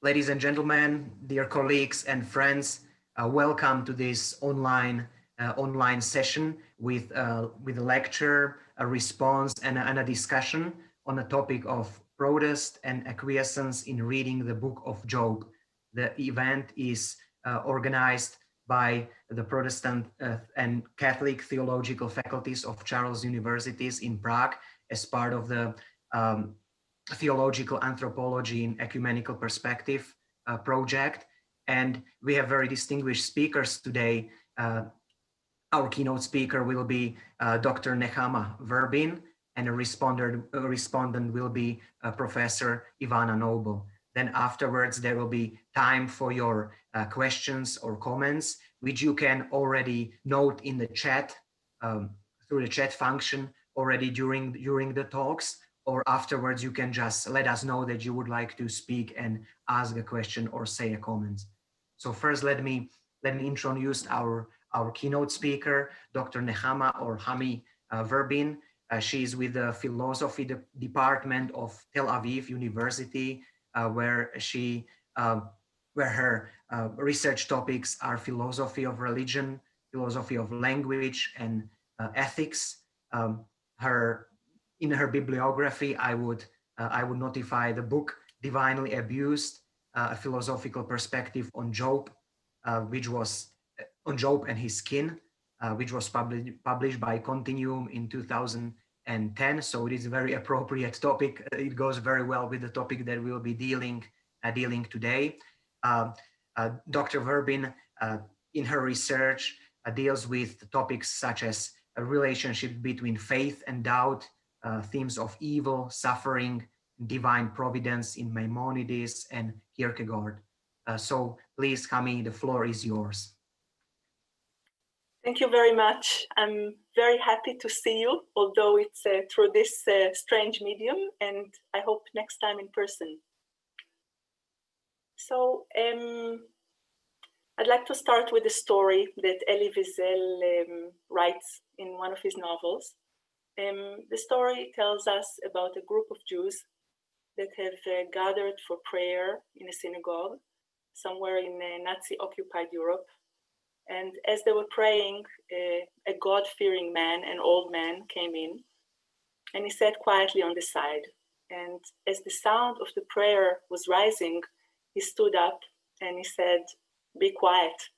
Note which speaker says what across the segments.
Speaker 1: Ladies and gentlemen, dear colleagues and friends, welcome to this online session with a lecture, a response, and a discussion on the topic of protest and acquiescence in reading the book of Job. The event is organized by the Protestant and Catholic theological faculties of Charles Universities in Prague as part of the Theological Anthropology in Ecumenical Perspective project. And we have very distinguished speakers today. Our keynote speaker will be Dr. Nehama Verbin, and a respondent will be Professor Ivana Noble. Then afterwards, there will be time for your questions or comments, which you can already note in the chat, through the chat function already during the talks, or afterwards you can just let us know that you would like to speak and ask a question or say a comment. So first, let me introduce our keynote speaker, Dr. Nehama or Hami Verbin. She is with the philosophy department of Tel Aviv University, where her research topics are philosophy of religion, philosophy of language, and ethics. In her bibliography, I would notify the book Divinely Abused, a philosophical perspective on Job, which was on Job and his skin, which was published by Continuum in 2010. So it is a very appropriate topic. It goes very well with the topic that we'll be dealing today. Dr. Verbin, in her research, deals with topics such as a relationship between faith and doubt, themes of evil, suffering, divine providence in Maimonides and Kierkegaard. So please, Hami, the floor is yours.
Speaker 2: Thank you very much. I'm very happy to see you, although it's through this strange medium, and I hope next time in person. So I'd like to start with a story that Elie Wiesel writes in one of his novels. The story tells us about a group of Jews that have gathered for prayer in a synagogue somewhere in Nazi-occupied Europe. And as they were praying, a God-fearing man, an old man, came in, and he sat quietly on the side. And as the sound of the prayer was rising, he stood up and he said, "Be quiet.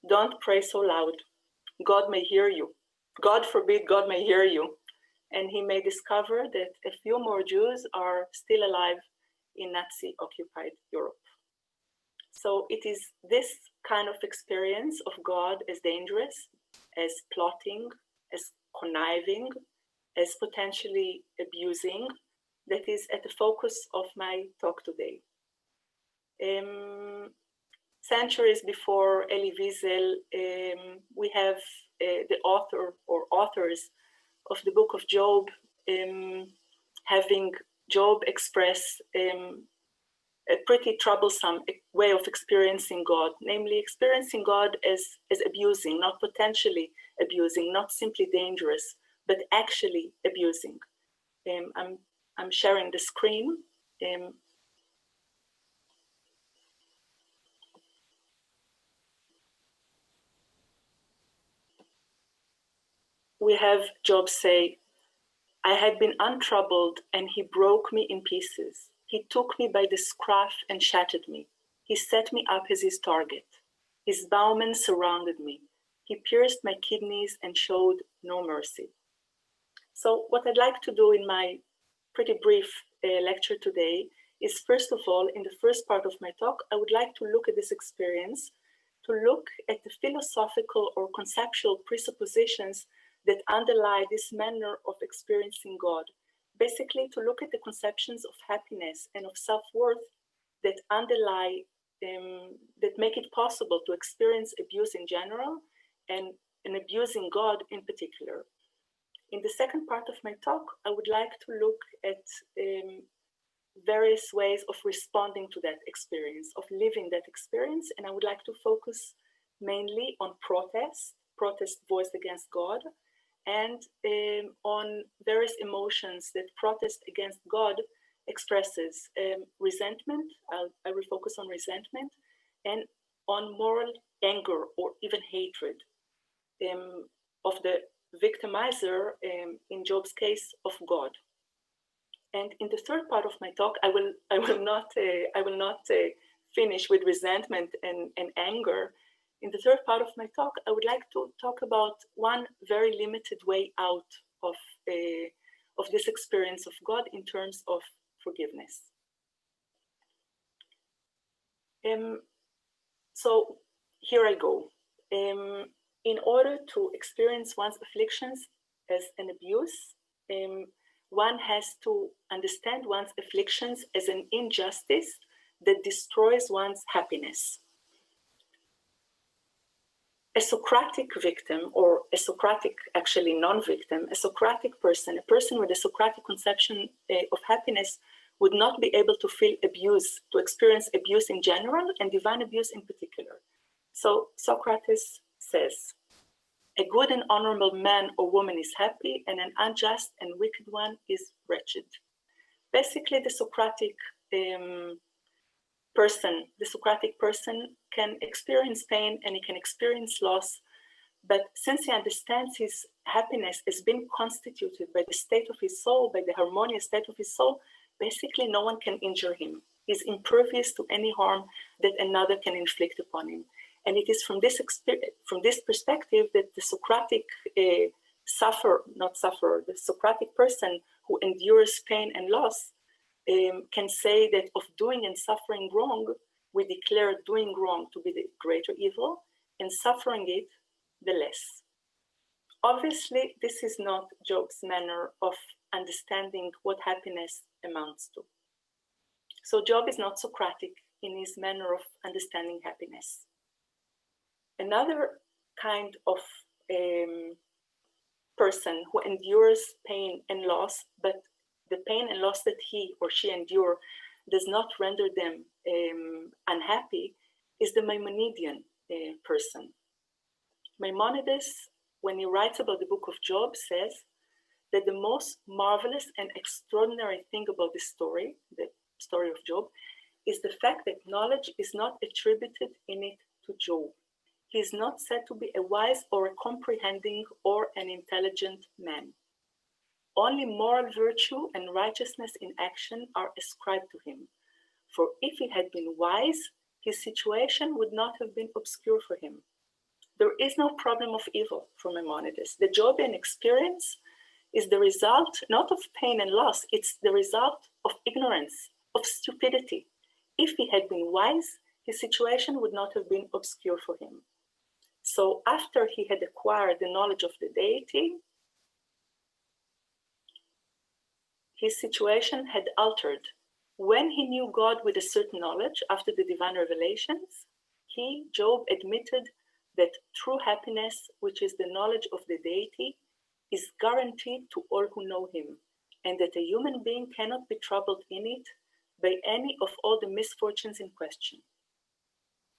Speaker 2: Don't pray so loud. God may hear you. God forbid God may hear you." And he may discover that a few more Jews are still alive in Nazi-occupied Europe. So it is this kind of experience of God as dangerous, as plotting, as conniving, as potentially abusing, that is at the focus of my talk today. Centuries before Elie Wiesel, we have the author or authors of the book of Job, having Job express a pretty troublesome way of experiencing God, namely experiencing God as abusing, not potentially abusing, not simply dangerous, but actually abusing. I'm sharing the screen. We have Job say, "I had been untroubled and he broke me in pieces. He took me by the scruff and shattered me. He set me up as his target. His bowmen surrounded me. He pierced my kidneys and showed no mercy." So what I'd like to do in my pretty brief lecture today is, first of all, in the first part of my talk, I would like to look at this experience, to look at the philosophical or conceptual presuppositions that underlie this manner of experiencing God. Basically, to look at the conceptions of happiness and of self-worth that underlie, that make it possible to experience abuse in general and an abusing God in particular. In the second part of my talk, I would like to look at various ways of responding to that experience, of living that experience, and I would like to focus mainly on protest voiced against God, and on various emotions that protest against God expresses resentment. I will focus on resentment and on moral anger or even hatred of the victimizer, in Job's case, of God. And in the third part of my talk, I will not finish with resentment and anger. In the third part of my talk, I would like to talk about one very limited way out of this experience of God in terms of forgiveness. So here I go. In order to experience one's afflictions as an abuse, one has to understand one's afflictions as an injustice that destroys one's happiness. A Socratic victim, or a Socratic, actually non-victim, a Socratic person, a person with a Socratic conception of happiness would not be able to feel abuse, to experience abuse in general and divine abuse in particular. So Socrates says, a good and honorable man or woman is happy, and an unjust and wicked one is wretched. Basically, the Socratic person can experience pain and he can experience loss, but since he understands his happiness has been constituted by the state of his soul, by the harmonious state of his soul, basically no one can injure him. He's impervious to any harm that another can inflict upon him. And it is from this perspective that the Socratic the Socratic person who endures pain and loss can say that of doing and suffering wrong, we declare doing wrong to be the greater evil and suffering it the less. Obviously, this is not Job's manner of understanding what happiness amounts to. So Job is not Socratic in his manner of understanding happiness. Another kind of person who endures pain and loss, but the pain and loss that he or she endure does not render them unhappy, is the Maimonidean person. Maimonides, when he writes about the book of Job, says that the most marvelous and extraordinary thing about this story, the story of Job, is the fact that knowledge is not attributed in it to Job. He is not said to be a wise or a comprehending or an intelligent man. Only moral virtue and righteousness in action are ascribed to him. For if he had been wise, his situation would not have been obscure for him. There is no problem of evil for Maimonides. The Jobian experience is the result not of pain and loss, it's the result of ignorance, of stupidity. If he had been wise, his situation would not have been obscure for him. So after he had acquired the knowledge of the deity, his situation had altered. When he knew God with a certain knowledge after the divine revelations, he, Job, admitted that true happiness, which is the knowledge of the deity, is guaranteed to all who know him, and that a human being cannot be troubled in it by any of all the misfortunes in question.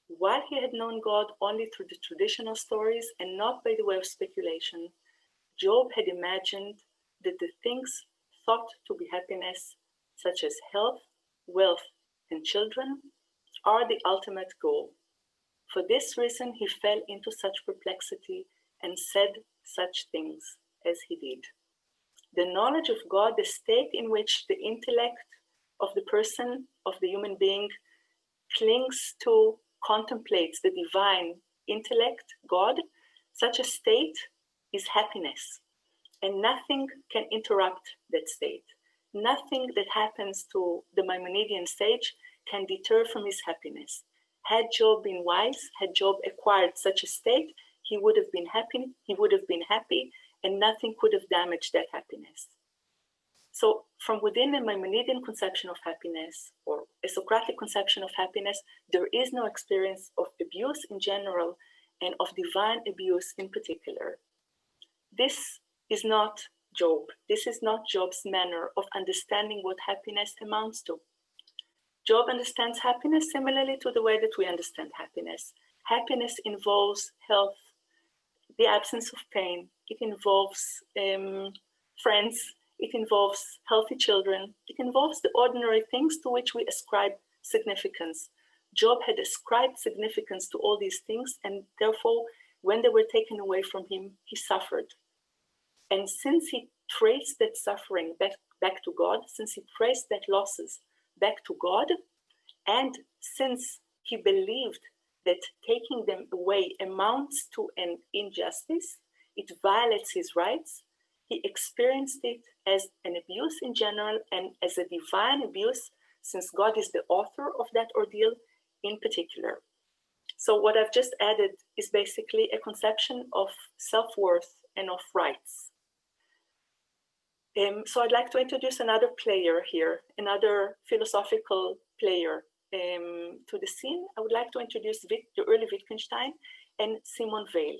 Speaker 2: While he had known God only through the traditional stories and not by the way of speculation, Job had imagined that the things thought to be happiness, such as health, wealth, and children, are the ultimate goal. For this reason, he fell into such perplexity and said such things as he did. The knowledge of God, the state in which the intellect of the person, of the human being, clings to, contemplates the divine intellect, God, such a state is happiness. And nothing can interrupt that state. Nothing that happens to the Maimonidean stage can deter from his happiness. Had Job been wise, had Job acquired such a state, he would have been happy, and nothing could have damaged that happiness. So from within a Maimonidean conception of happiness, or a Socratic conception of happiness, there is no experience of abuse in general and of divine abuse in particular. This is not Job. This is not Job's manner of understanding what happiness amounts to. Job understands happiness similarly to the way that we understand happiness. Happiness involves health, the absence of pain. It involves friends. it involves healthy children, it involves the ordinary things to which we ascribe significance. Job had ascribed significance to all these things, and therefore, when they were taken away from him, he suffered. And since he traced that suffering back to God, since he traced that losses back to God, and since he believed that taking them away amounts to an injustice, it violates his rights, he experienced it as an abuse in general and as a divine abuse, since God is the author of that ordeal in particular. So what I've just added is basically a conception of self-worth and of rights. So I'd like to introduce another player here, another philosophical player to the scene. I would like to introduce the early Wittgenstein and Simon Weil.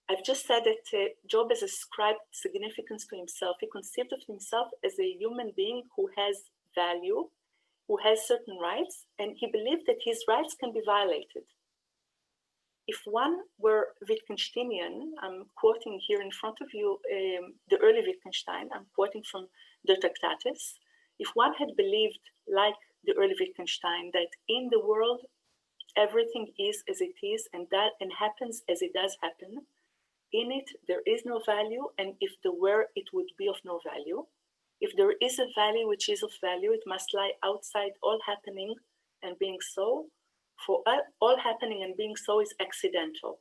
Speaker 2: I've just said that Job has ascribed significance to himself. He conceived of himself as a human being who has value, who has certain rights, and he believed that his rights can be violated. If one were Wittgensteinian, I'm quoting here in front of you the early Wittgenstein, I'm quoting from the Tractatus. If one had believed, like the early Wittgenstein, that in the world everything is as it is and happens as it does happen, in it there is no value, and if there were, it would be of no value. If there is a value which is of value, it must lie outside all happening and being so, for all happening and being so is accidental.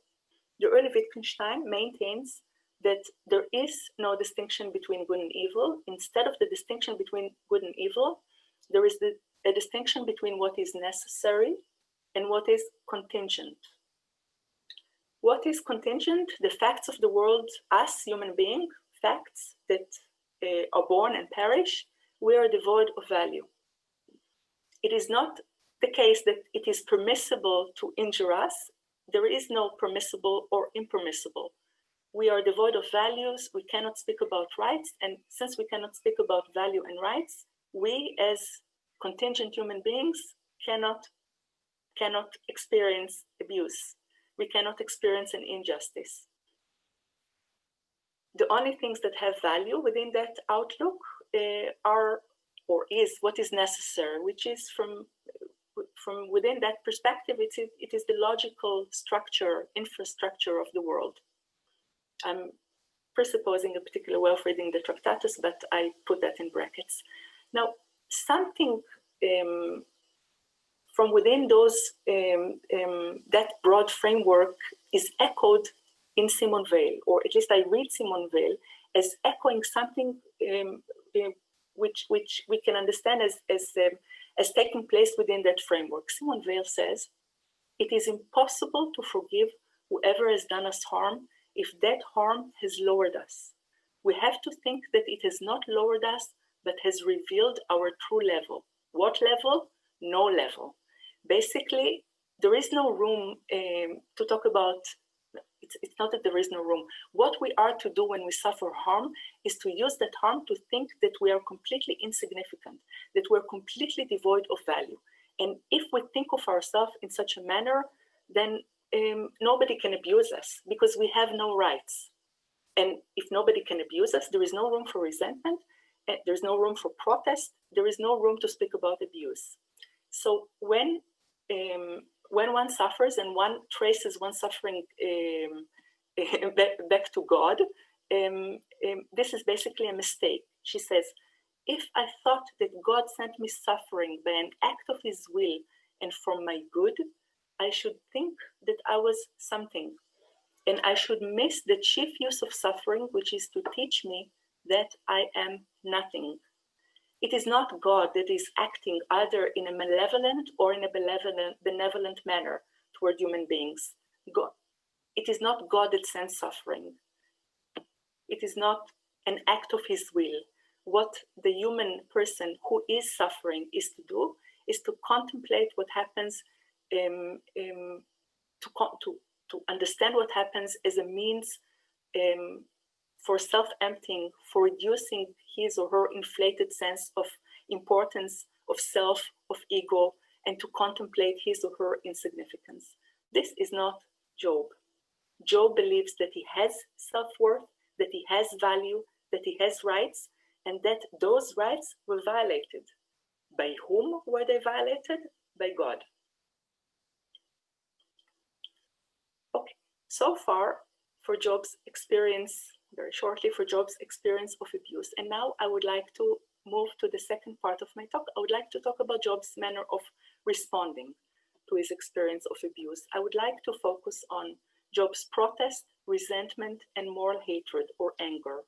Speaker 2: The early Wittgenstein maintains that there is no distinction between good and evil. Instead of the distinction between good and evil, there is a distinction between what is necessary and what is contingent. What is contingent? The facts of the world, us human beings, facts that are born and perish, we are devoid of value. It is not the case that it is permissible to injure us. There is no permissible or impermissible. We are devoid of values, we cannot speak about rights, and since we cannot speak about value and rights, we as contingent human beings cannot experience abuse. We cannot experience an injustice. The only things that have value within that outlook are, or is, what is necessary, which is from within that perspective, it is the logical structure, infrastructure of the world. I'm presupposing a particular way of reading the Tractatus, but I put that in brackets. Now, something from within those that broad framework is echoed in Simon Weil, or at least I read Simon Weil as echoing something which we can understand as taking place within that framework. Simon Weil says, it is impossible to forgive whoever has done us harm if that harm has lowered us. We have to think that it has not lowered us, but has revealed our true level. What level? No level. Basically, there is no room to talk about, it's not that there is no room. What we are to do when we suffer harm is to use that harm to think that we are completely insignificant, that we're completely devoid of value. And if we think of ourselves in such a manner, then nobody can abuse us because we have no rights. And if nobody can abuse us, there is no room for resentment, there's no room for protest, there is no room to speak about abuse. So when one suffers and one traces one suffering back to God, this is basically a mistake. She says, if I thought that God sent me suffering by an act of his will and for my good, I should think that I was something. And I should miss the chief use of suffering, which is to teach me that I am nothing. It is not God that is acting either in a malevolent or in a benevolent manner toward human beings. God, it is not God that sends suffering. It is not an act of his will. What the human person who is suffering is to do is to contemplate what happens, to understand what happens as a means for self-emptying, for reducing his or her inflated sense of importance, of self, of ego, and to contemplate his or her insignificance. This is not Job. Job believes that he has self-worth, that he has value, that he has rights and that those rights were violated. By whom were they violated? By God. Okay, so far for Job's experience, very shortly for Job's experience of abuse. And now I would like to move to the second part of my talk. I would like to talk about Job's manner of responding to his experience of abuse. I would like to focus on Job's protest, resentment, and moral hatred or anger.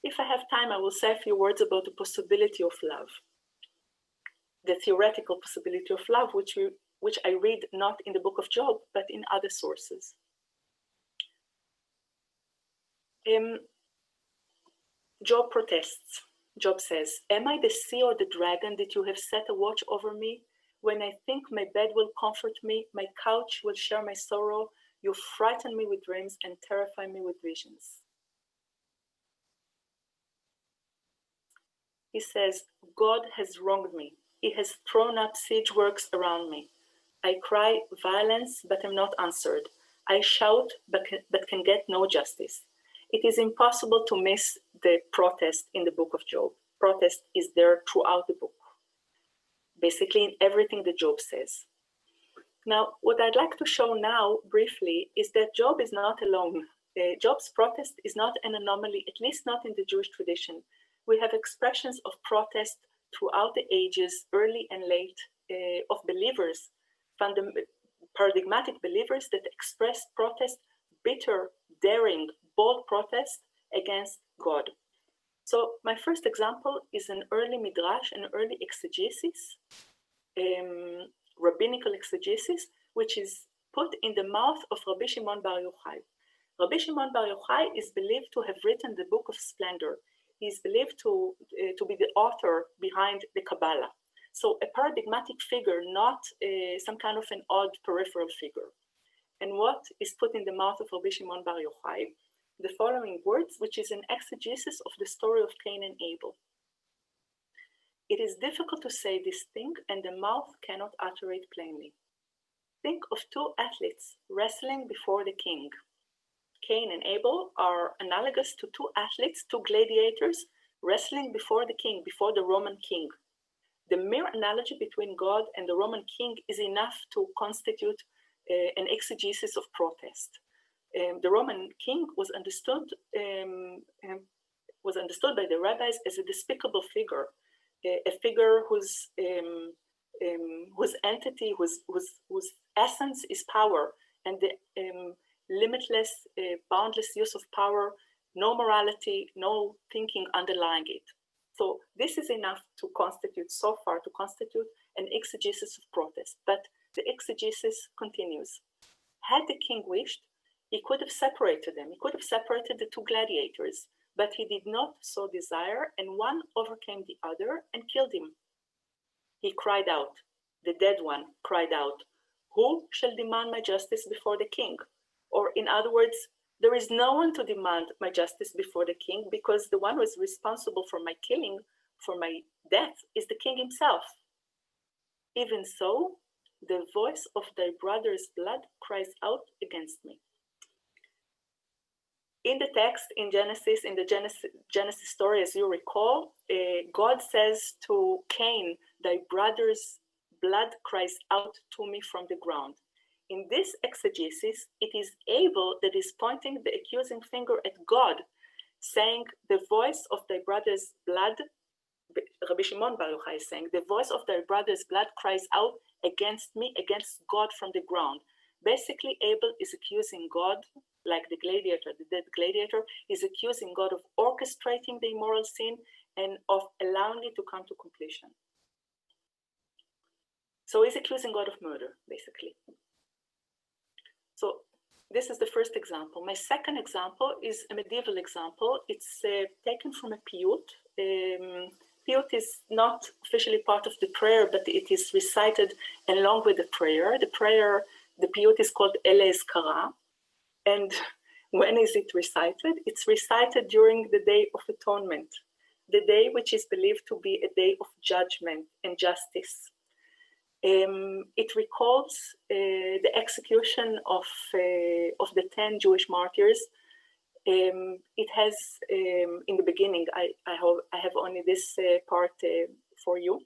Speaker 2: If I have time, I will say a few words about the possibility of love, the theoretical possibility of love, which I read not in the book of Job, but in other sources. Job protests. Job says, "Am I the sea or the dragon that you have set a watch over me? When I think my bed will comfort me, my couch will share my sorrow, you frighten me with dreams and terrify me with visions." He says, "God has wronged me. He has thrown up siege works around me. I cry violence, but am not answered. I shout, but can get no justice." It is impossible to miss the protest in the book of Job. Protest is there throughout the book, basically in everything that Job says. Now, what I'd like to show now briefly is that Job is not alone. Job's protest is not an anomaly, at least not in the Jewish tradition. We have expressions of protest throughout the ages, early and late, of believers, paradigmatic believers that express protest, bitter, daring, bold protest against God. So my first example is an early midrash, an early exegesis, rabbinical exegesis, which is put in the mouth of Rabbi Shimon Bar Yochai. Rabbi Shimon Bar Yochai is believed to have written the Book of Splendor. He is believed to be the author behind the Kabbalah. So a paradigmatic figure, not some kind of an odd peripheral figure. And what is put in the mouth of Rabbi Shimon Bar Yochai? The following words, which is an exegesis of the story of Cain and Abel. "It is difficult to say this thing, and the mouth cannot utter it plainly. Think of two athletes wrestling before the king. Cain and Abel are analogous to two athletes, two gladiators, wrestling before the king, before the Roman king. The mere analogy between God and the Roman king is enough to constitute an exegesis of protest. The Roman king was understood by the rabbis as a despicable figure, a figure whose entity, whose essence is power, and the limitless, boundless use of power, no morality, no thinking underlying it. So this is enough to constitute, so far, to constitute an exegesis of protest. But the exegesis continues. Had the king wished, he could have separated them. He could have separated the two gladiators, but he did not so desire, and one overcame the other and killed him. He cried out, the dead one cried out, "Who shall demand my justice before the king?" Or in other words, there is no one to demand my justice before the king, because the one who is responsible for my killing, for my death, is the king himself. Even so, the voice of thy brother's blood cries out against me. In the text, in the Genesis story, as you recall, God says to Cain, "Thy brother's blood cries out to me from the ground." In this exegesis, it is Abel that is pointing the accusing finger at God, saying, "The voice of thy brother's blood," Rabbi Shimon Bar Yochai is saying, "The voice of thy brother's blood cries out against me, against God from the ground." Basically, Abel is accusing God, like the gladiator, the dead gladiator, is accusing God of orchestrating the immoral sin and of allowing it to come to completion. So he's accusing God of murder, basically. So this is the first example. My second example is a medieval example. It's taken from a piyut. Piyut is not officially part of the prayer, but it is recited along with the prayer. The piyut is called Ele Ezkara. And when is it recited? It's recited during the Day of Atonement, the day which is believed to be a day of judgment and justice. It recalls the execution of the 10 Jewish martyrs It has, in the beginning, I have only this part for you.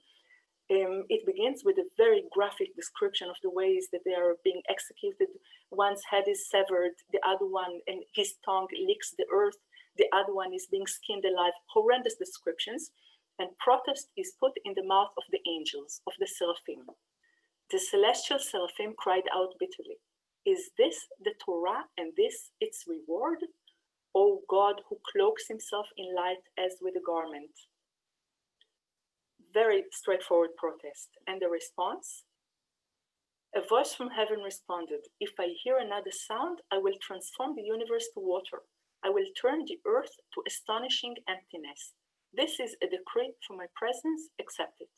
Speaker 2: It begins with a very graphic description of the ways that they are being executed. One's head is severed, the other one, and his tongue licks the earth. The other one is being skinned alive. Horrendous descriptions. And protest is put in the mouth of the angels, of the seraphim. The celestial seraphim cried out bitterly, "Is this the Torah and this its reward? O God, who cloaks himself in light as with a garment." Very straightforward protest. And the response? A voice from heaven responded, "If I hear another sound, I will transform the universe to water. I will turn the earth to astonishing emptiness. This is a decree from my presence, accept it."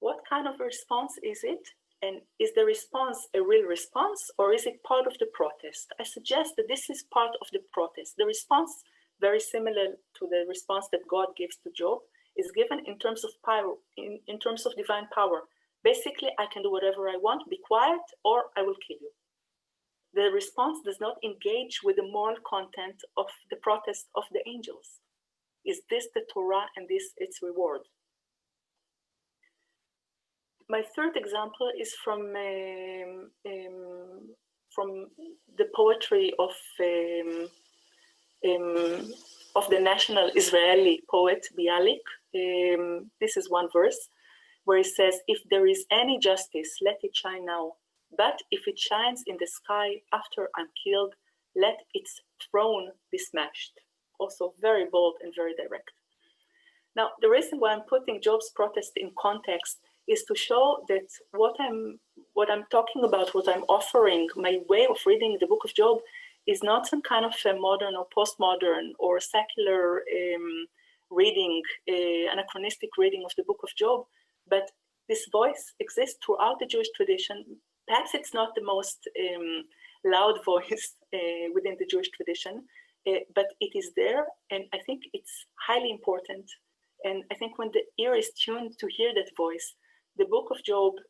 Speaker 2: What kind of response is it? And is the response a real response, or is it part of the protest? I suggest that this is part of the protest. The response, very similar to the response that God gives to Job, is given in terms of power, in terms of divine power. Basically, I can do whatever I want, be quiet, or I will kill you. The response does not engage with the moral content of the protest of the angels. Is this the Torah and this its reward? My third example is from the poetry of the national Israeli poet Bialik. This is one verse where he says, "If there is any justice, let it shine now. But if it shines in the sky after I'm killed, let its throne be smashed." Also very bold and very direct. Now, the reason why I'm putting Job's protest in context is to show that what I'm talking about, what I'm offering, my way of reading the book of Job is not some kind of a modern or postmodern or secular reading, anachronistic reading of the book of Job, but this voice exists throughout the Jewish tradition. Perhaps it's not the most loud voice within the Jewish tradition, but it is there, and I think it's highly important. And I think when the ear is tuned to hear that voice, the book of Job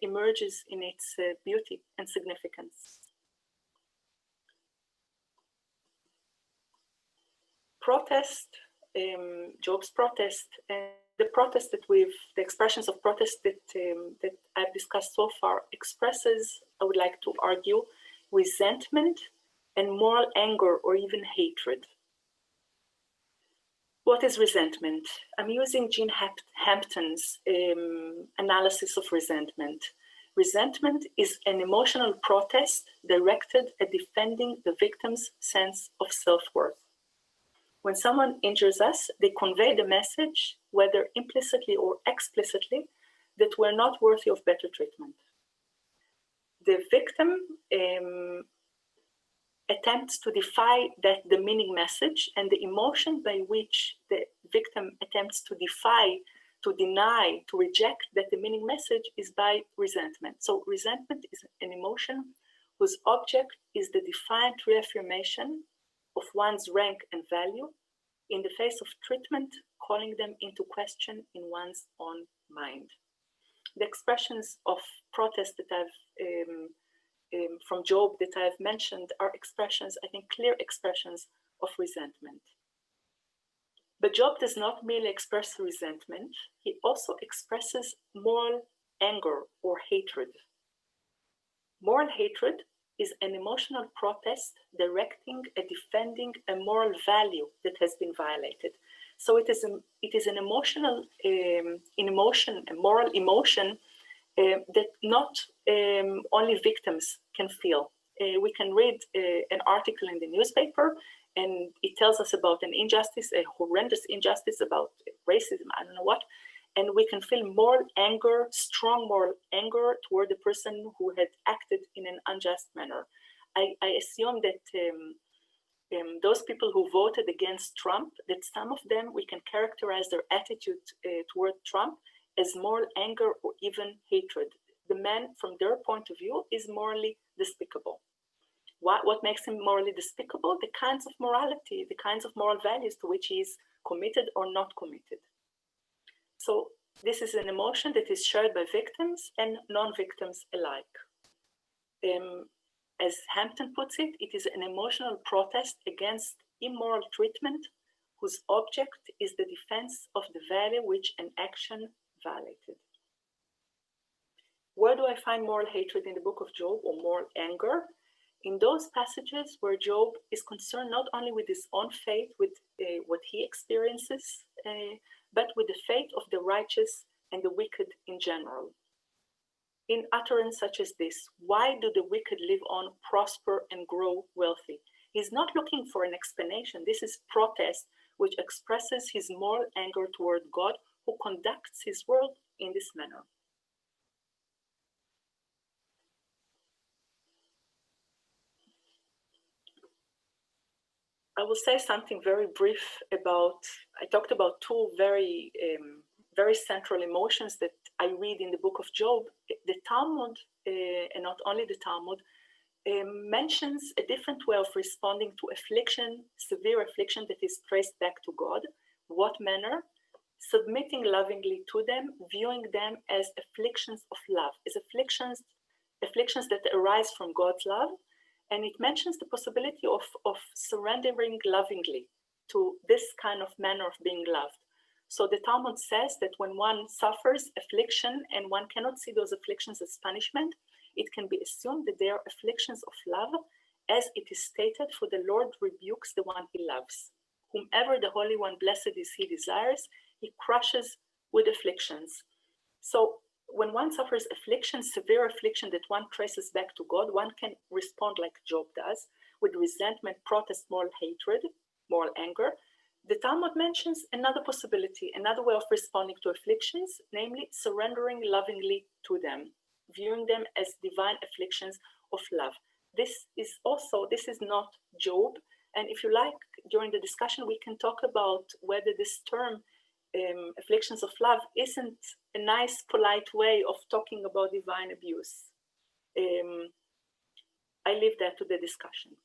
Speaker 2: emerges in its beauty and significance. Protest, Job's protest, and the protest that the expressions of protest that I've discussed so far expresses, I would like to argue, resentment and moral anger or even hatred. What is resentment? I'm using Jean Hampton's analysis of resentment. Resentment is an emotional protest directed at defending the victim's sense of self-worth. When someone injures us, they convey the message, whether implicitly or explicitly, that we're not worthy of better treatment. The victim attempts to defy that demeaning message, and the emotion by which the victim attempts to defy, to deny, to reject that demeaning message is by resentment. So resentment is an emotion whose object is the defiant reaffirmation of one's rank and value in the face of treatment, calling them into question in one's own mind. The expressions of protest that I've from Job that I've mentioned are expressions, I think, clear expressions of resentment. But Job does not merely express resentment, he also expresses moral anger or hatred. Moral hatred is an emotional protest directing at defending a moral value that has been violated. So it is an emotional a moral emotion that not only victims can feel. We can read an article in the newspaper and it tells us about an injustice, a horrendous injustice about racism, I don't know what, and we can feel moral anger, strong moral anger toward the person who had acted in an unjust manner. I assume that those people who voted against Trump, that some of them, we can characterize their attitude toward Trump as moral anger or even hatred. The man, from their point of view, is morally despicable. What makes him morally despicable? The kinds of morality, the kinds of moral values to which he is committed or not committed. So this is an emotion that is shared by victims and non-victims alike. As Hampton puts it, it is an emotional protest against immoral treatment whose object is the defense of the value which an action violated. Where do I find moral hatred in the book of Job, or moral anger? In those passages where Job is concerned not only with his own fate, with what he experiences, but with the fate of the righteous and the wicked in general. In utterance such as this, why do the wicked live on, prosper, and grow wealthy? He's not looking for an explanation. This is protest, which expresses his moral anger toward God, who conducts his world in this manner. I will say something very brief about, I talked about two very central emotions that I read in the book of Job. The Talmud, and not only the Talmud, mentions a different way of responding to affliction, severe affliction that is traced back to God. What manner? Submitting lovingly to them, viewing them as afflictions of love, as afflictions that arise from God's love. And it mentions the possibility of surrendering lovingly to this kind of manner of being loved. So the Talmud says that when one suffers affliction and one cannot see those afflictions as punishment, it can be assumed that they are afflictions of love, as it is stated, for the Lord rebukes the one he loves. Whomever the Holy One, blessed is he, desires, he crushes with afflictions. So when one suffers affliction, severe affliction that one traces back to God, one can respond like Job does, with resentment, protest, moral hatred, moral anger. The Talmud mentions another possibility, another way of responding to afflictions, namely surrendering lovingly to them, viewing them as divine afflictions of love. This is not Job. And if you like, during the discussion, we can talk about whether this term, afflictions of love, isn't a nice, polite way of talking about divine abuse. I leave that to the discussion.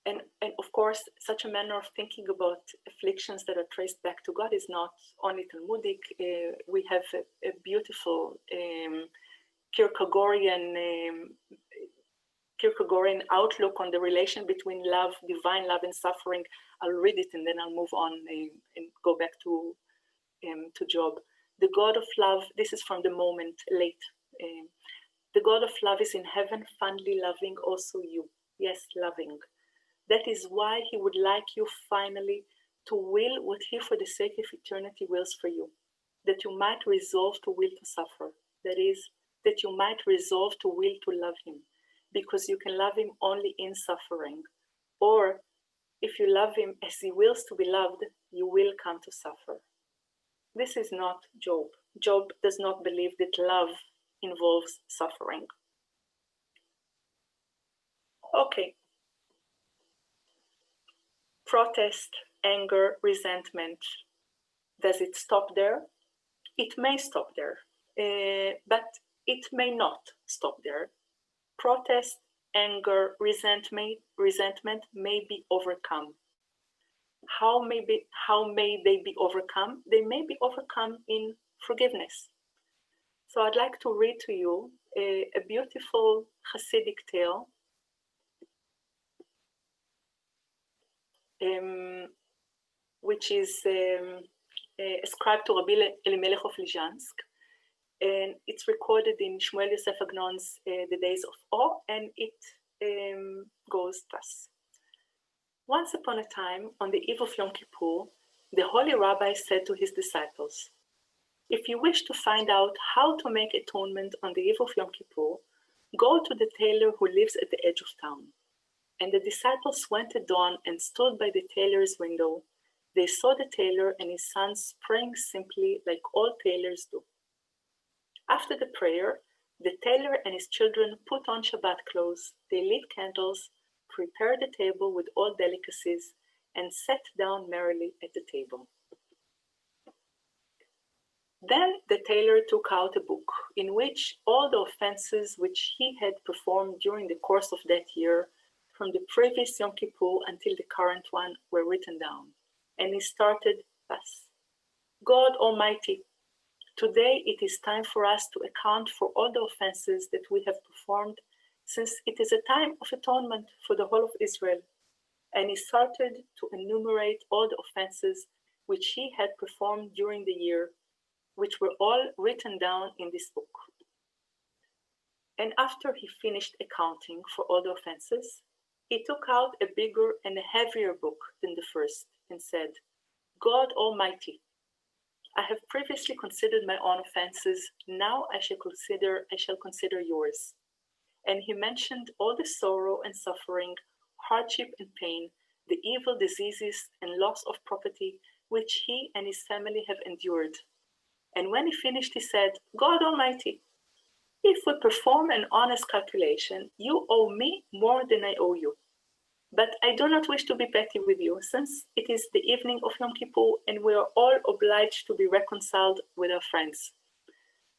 Speaker 2: And of course, such a manner of thinking about afflictions that are traced back to God is not only Talmudic. We have a beautiful Kierkegaardian outlook on the relation between love, divine love, and suffering. I'll read it and then I'll move on and go back to Job. The God of love, this is from the moment late. The God of love is in heaven, fondly loving also you. Yes, loving. That is why he would like you finally to will what he for the sake of eternity wills for you, that you might resolve to will to suffer. That is, that you might resolve to will to love him, because you can love him only in suffering. Or if you love him as he wills to be loved, you will come to suffer. This is not Job. Job does not believe that love involves suffering. Okay. Protest, anger, resentment. Does it stop there? It may stop there, but it may not stop there. Protest, anger, resentment may be overcome. How may they be overcome? They may be overcome in forgiveness. So I'd like to read to you a beautiful Hasidic tale which is ascribed to Rabbi Elimelech of Lizhansk, and it's recorded in Shmuel Yosef Agnon's The Days of Awe, and it goes thus. Once upon a time, on the eve of Yom Kippur, the holy rabbi said to his disciples, "If you wish to find out how to make atonement on the eve of Yom Kippur, go to the tailor who lives at the edge of town." And the disciples went at dawn and stood by the tailor's window. They saw the tailor and his sons praying simply like all tailors do. After the prayer, the tailor and his children put on Shabbat clothes, they lit candles, prepared the table with all delicacies, and sat down merrily at the table. Then the tailor took out a book in which all the offenses which he had performed during the course of that year, from the previous Yom Kippur until the current one, were written down. And he started thus. God Almighty, Today it is time for us to account for all the offenses that we have performed, since it is a time of atonement for the whole of Israel. And he started to enumerate all the offenses which he had performed during the year, which were all written down in this book. And after he finished accounting for all the offenses, he took out a bigger and a heavier book than the first and said, God Almighty, I have previously considered my own offenses. Now I shall consider yours. And he mentioned all the sorrow and suffering, hardship and pain, the evil diseases and loss of property which he and his family have endured. And when he finished, he said, God Almighty, if we perform an honest calculation, you owe me more than I owe you. But I do not wish to be petty with you, since it is the evening of Yom Kippur and we are all obliged to be reconciled with our friends.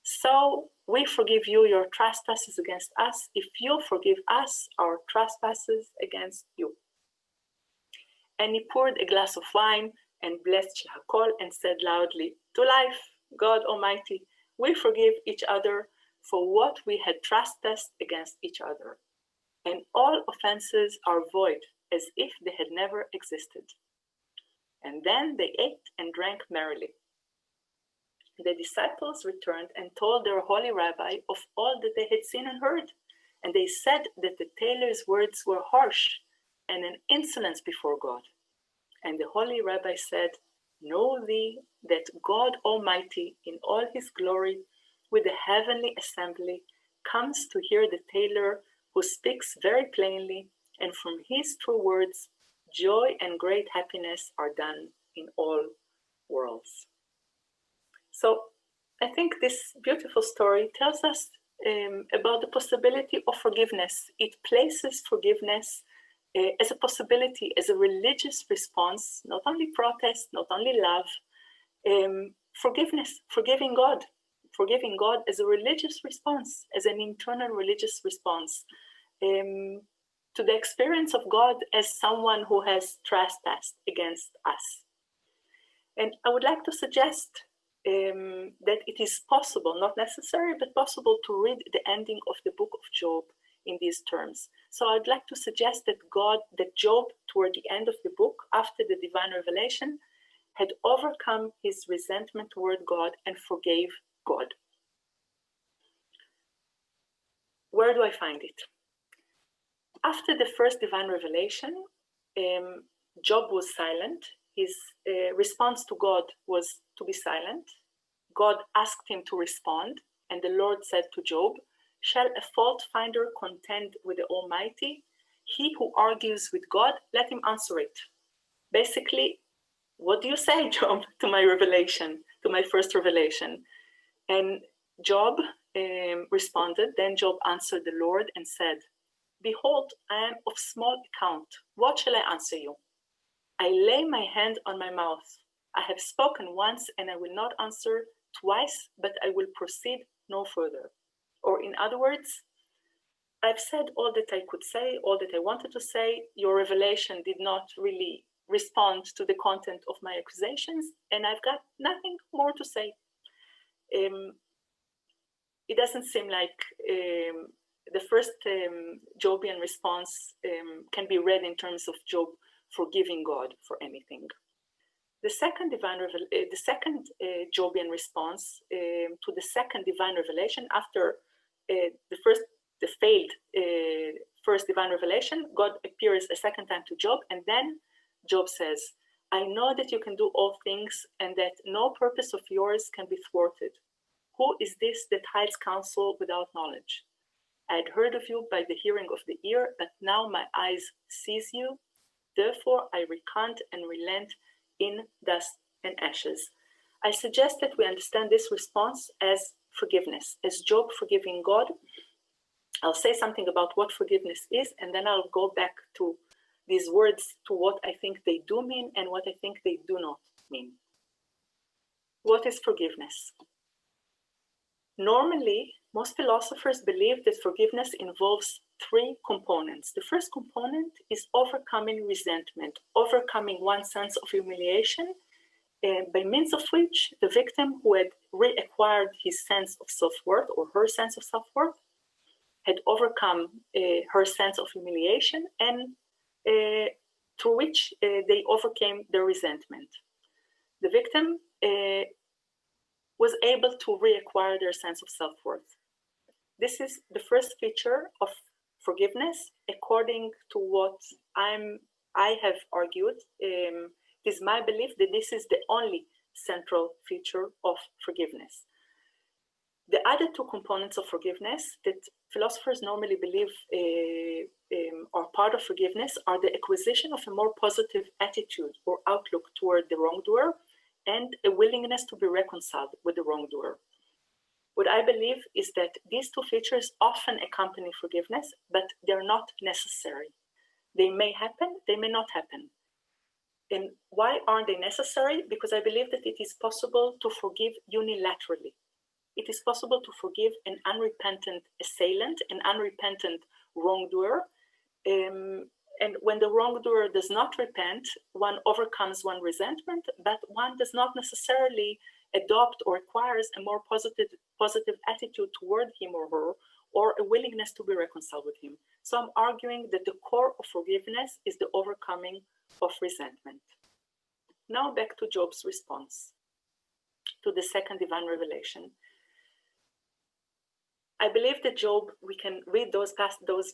Speaker 2: So we forgive you your trespasses against us, if you forgive us our trespasses against you. And he poured a glass of wine and blessed Shehakol and said loudly, to life, God Almighty, we forgive each other for what we had trespassed against each other. And all offenses are void, as if they had never existed. And then they ate and drank merrily. The disciples returned and told their holy rabbi of all that they had seen and heard. And they said that the tailor's words were harsh and an insolence before God. And the holy rabbi said, know thee that God Almighty in all his glory with the heavenly assembly comes to hear the tailor who speaks very plainly, and from his true words, joy and great happiness are done in all worlds. So I think this beautiful story tells us about the possibility of forgiveness. It places forgiveness as a possibility, as a religious response, not only protest, not only love, forgiveness, forgiving God as a religious response, as an internal religious response to the experience of God as someone who has trespassed against us. And I would like to suggest that it is possible, not necessary, but possible to read the ending of the book of Job in these terms. So I'd like to suggest that Job, toward the end of the book, after the divine revelation, had overcome his resentment toward God and forgave God. Where do I find it? After the first divine revelation, Job was silent. His response to God was to be silent. God asked him to respond, and the Lord said to Job, shall a fault finder contend with the Almighty? He who argues with God, let him answer it. Basically, what do you say, Job, to my revelation, to my first revelation? And Job responded, then Job answered the Lord and said, behold, I am of small account. What shall I answer you? I lay my hand on my mouth. I have spoken once and I will not answer twice, but I will proceed no further. Or in other words, I've said all that I could say, all that I wanted to say. Your revelation did not really respond to the content of my accusations, and I've got nothing more to say. It doesn't seem like the first Jobian response can be read in terms of Job forgiving God for anything. The second Jobian response to the second divine revelation after the failed first divine revelation, God appears a second time to Job, and then Job says, I know that you can do all things and that no purpose of yours can be thwarted. Who is this that hides counsel without knowledge? I had heard of you by the hearing of the ear, but now my eyes sees you. Therefore I recant and relent in dust and ashes. I suggest that we understand this response as forgiveness, as Job forgiving God. I'll say something about what forgiveness is, and then I'll go back to these words, to what I think they do mean and what I think they do not mean. What is forgiveness? Normally, most philosophers believe that forgiveness involves three components. The first component is overcoming resentment, overcoming one's sense of humiliation, by means of which the victim who had reacquired his sense of self-worth or her sense of self-worth had overcome her sense of humiliation, and through which they overcame their resentment. The victim was able to reacquire their sense of self-worth. This is the first feature of forgiveness, according to what I have argued. It is my belief that this is the only central feature of forgiveness. The other two components of forgiveness that philosophers normally believe are part of forgiveness are the acquisition of a more positive attitude or outlook toward the wrongdoer and a willingness to be reconciled with the wrongdoer. What I believe is that these two features often accompany forgiveness, but they're not necessary. They may happen, they may not happen. And why aren't they necessary? Because I believe that it is possible to forgive unilaterally. It is possible to forgive an unrepentant assailant, an unrepentant wrongdoer. And when the wrongdoer does not repent, one overcomes one's resentment, but one does not necessarily adopt or acquires a more positive attitude toward him or her, or a willingness to be reconciled with him. So I'm arguing that the core of forgiveness is the overcoming of resentment. Now back to Job's response to the second divine revelation. I believe that Job, we can read those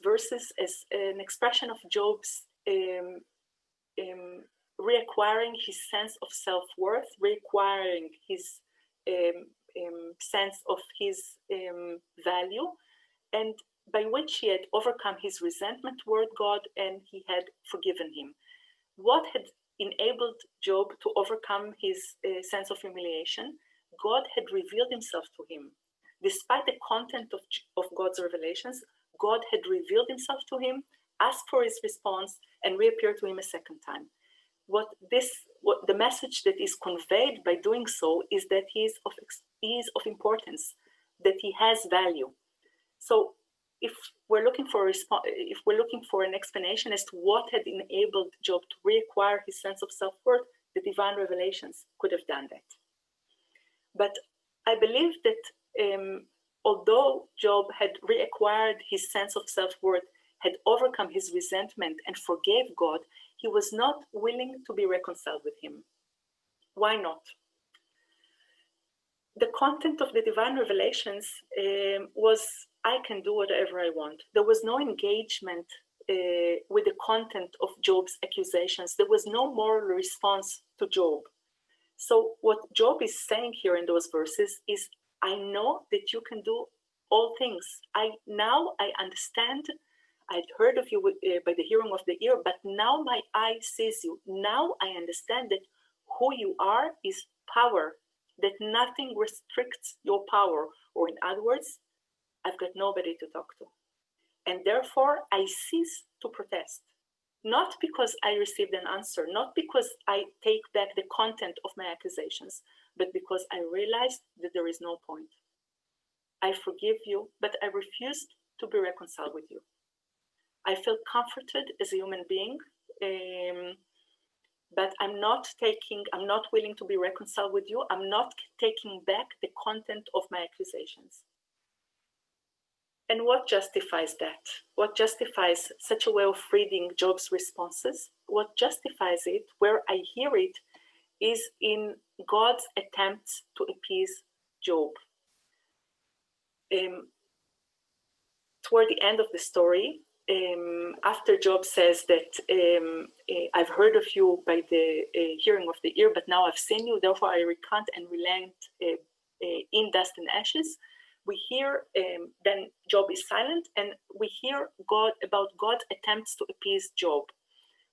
Speaker 2: verses as an expression of Job's reacquiring his sense of self-worth, reacquiring his sense of his value, and by which he had overcome his resentment toward God and he had forgiven him. What had enabled Job to overcome his sense of humiliation? God had revealed himself to him. Despite the content of God's revelations, God had revealed himself to him, asked for his response, and reappeared to him a second time. What the message that is conveyed by doing so is that he is of importance, that he has value. So if we're looking for an explanation as to what had enabled Job to reacquire his sense of self-worth, the divine revelations could have done that. But I believe that although Job had reacquired his sense of self-worth, had overcome his resentment and forgave God, he was not willing to be reconciled with him. Why not? The content of the divine revelations was, I can do whatever I want. There was no engagement with the content of Job's accusations. There was no moral response to Job. So what Job is saying here in those verses is, I know that you can do all things. Now I understand. I'd heard of you by the hearing of the ear, but now my eye sees you. Now I understand that who you are is power, that nothing restricts your power. Or in other words, I've got nobody to talk to. And therefore, I cease to protest. Not because I received an answer, not because I take back the content of my accusations, but because I realized that there is no point. I forgive you, but I refused to be reconciled with you. I feel comforted as a human being, but I'm not willing to be reconciled with you. I'm not taking back the content of my accusations. And what justifies that? What justifies such a way of reading Job's responses? What justifies it, where I hear it, is in God's attempts to appease Job. Toward the end of the story, after Job says that I've heard of you by the hearing of the ear, but now I've seen you, therefore I recant and relent in dust and ashes. We hear, then Job is silent, and we hear about God's attempts to appease Job.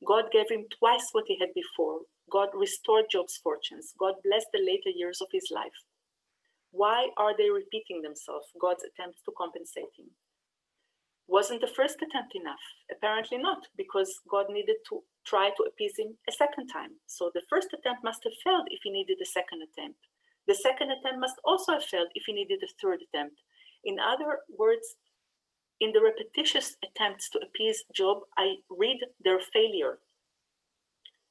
Speaker 2: God gave him twice what he had before. God restored Job's fortunes. God blessed the later years of his life. Why are they repeating themselves, God's attempts to compensate him? Wasn't the first attempt enough? Apparently not, because God needed to try to appease him a second time. So the first attempt must have failed if he needed a second attempt. The second attempt must also have failed if he needed a third attempt. In other words, in the repetitious attempts to appease Job, I read their failure.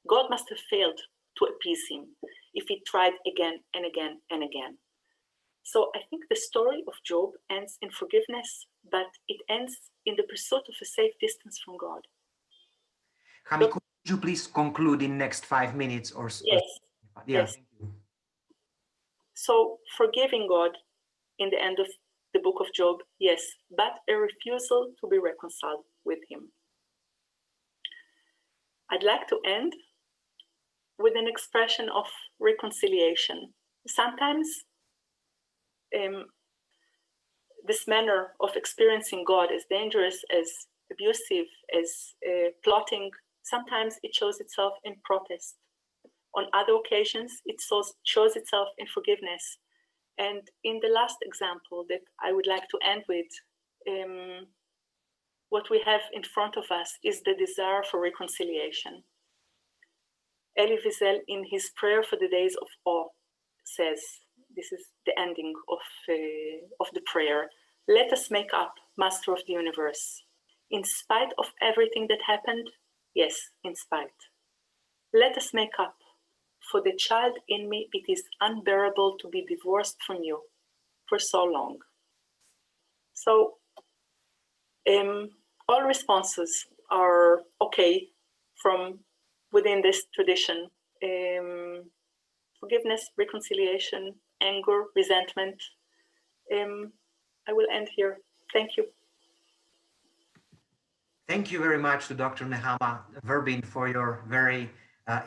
Speaker 2: God must have failed to appease him. if he tried again and again and again. So I think the story of Job ends in forgiveness, but it ends in the pursuit of a safe distance from God.
Speaker 1: Hami, could you please conclude in next 5 minutes or so?
Speaker 2: Yes.
Speaker 1: Yeah,
Speaker 2: Yes.
Speaker 1: thank you.
Speaker 2: So forgiving God in the end of the book of Job, yes, but a refusal to be reconciled with him. I'd like to end with an expression of reconciliation. Sometimes this manner of experiencing God as dangerous, as abusive, as plotting, sometimes it shows itself in protest. On other occasions, it shows itself in forgiveness. And in the last example that I would like to end with, what we have in front of us is the desire for reconciliation. Elie Wiesel, in his prayer for the days of awe, says, this is the ending of the prayer, "Let us make up, Master of the universe. In spite of everything that happened, yes, in spite. Let us make up. For the child in me, it is unbearable to be divorced from you for so long." So all responses are okay from within this tradition. Forgiveness, reconciliation, anger, resentment. I will end here. Thank you.
Speaker 1: Thank you very much to Dr. Nehama Verbin for your very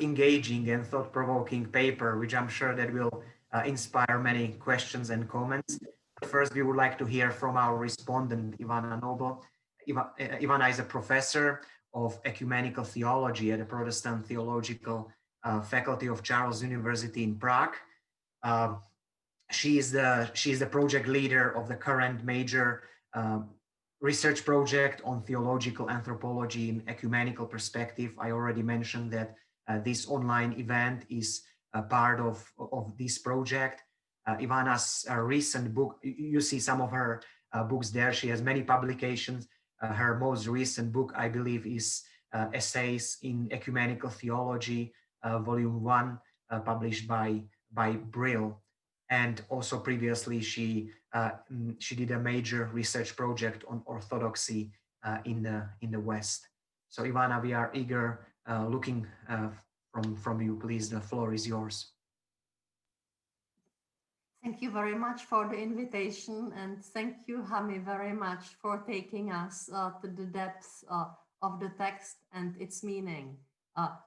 Speaker 1: engaging and thought-provoking paper, which I'm sure that will inspire many questions and comments. First, we would like to hear from our respondent, Ivana Noble. Ivana is a professor of ecumenical theology at the Protestant Theological Faculty of Charles University in Prague. She is the project leader of the current major research project on theological anthropology in ecumenical perspective. I already mentioned that this online event is a part of this project. Ivana's recent book, you see some of her books there. She has many publications. Her most recent book, I believe, is Essays in Ecumenical Theology, Volume 1, published by Brill. And also previously, she did a major research project on orthodoxy in the West. So Ivana, we are eager looking from you. Please, the floor is yours.
Speaker 3: Thank you very much for the invitation, and thank you, Hami, very much for taking us to the depths of the text and its meaning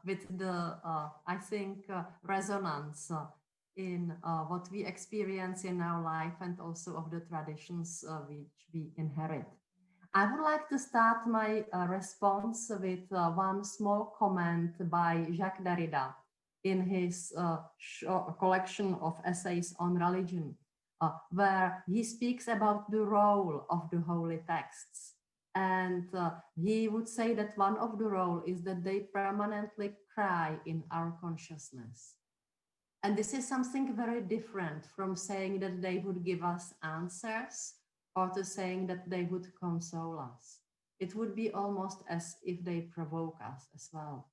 Speaker 3: with the, I think, resonance in what we experience in our life and also of the traditions which we inherit. I would like to start my response with one small comment by Jacques Derrida in his collection of essays on religion, where he speaks about the role of the holy texts. And he would say that one of the roles is that they permanently cry in our consciousness. And this is something very different from saying that they would give us answers or to saying that they would console us. It would be almost as if they provoke us as well.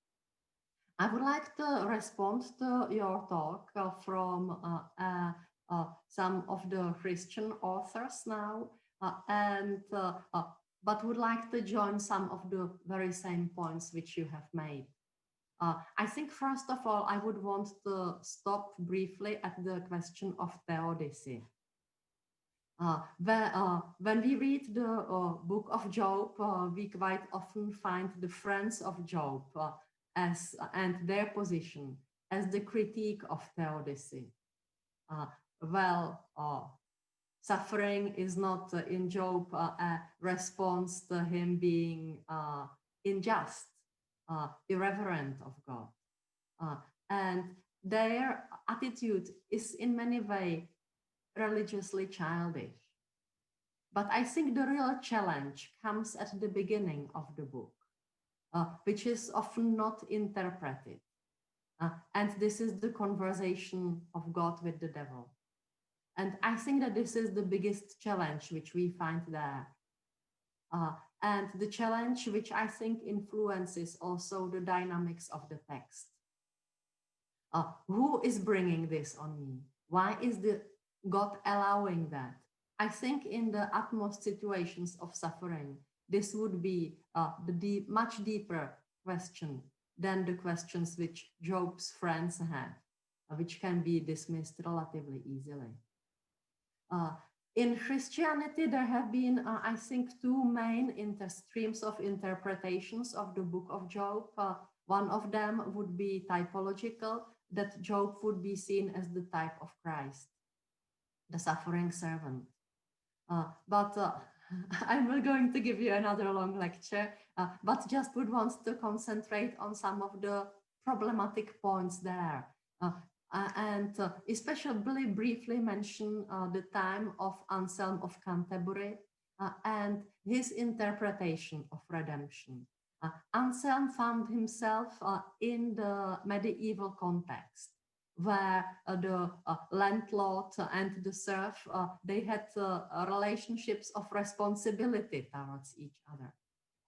Speaker 3: I would like to respond to your talk from some of the Christian authors now, but would like to join some of the very same points which you have made. I think, first of all, I would want to stop briefly at the question of Theodicy. When we read the book of Job, we quite often find the friends of Job and their position as the critique of Theodicy. Suffering is not in Job a response to him being unjust, irreverent of God. And their attitude is in many ways religiously childish. But I think the real challenge comes at the beginning of the book, which is often not interpreted. And this is the conversation of God with the devil. And I think that this is the biggest challenge which we find there. And the challenge which I think influences also the dynamics of the text. Who is bringing this on me? Why is the God allowing that? I think in the utmost situations of suffering, this would be the much deeper question than the questions which Job's friends had, which can be dismissed relatively easily. In Christianity, there have been, I think, two main streams of interpretations of the book of Job. One of them would be typological, that Job would be seen as the type of Christ, the suffering servant. I'm not going to give you another long lecture, but just would want to concentrate on some of the problematic points there. And especially briefly mention the time of Anselm of Canterbury and his interpretation of redemption. Anselm found himself in the medieval context, where the landlord and the serf, they had relationships of responsibility towards each other.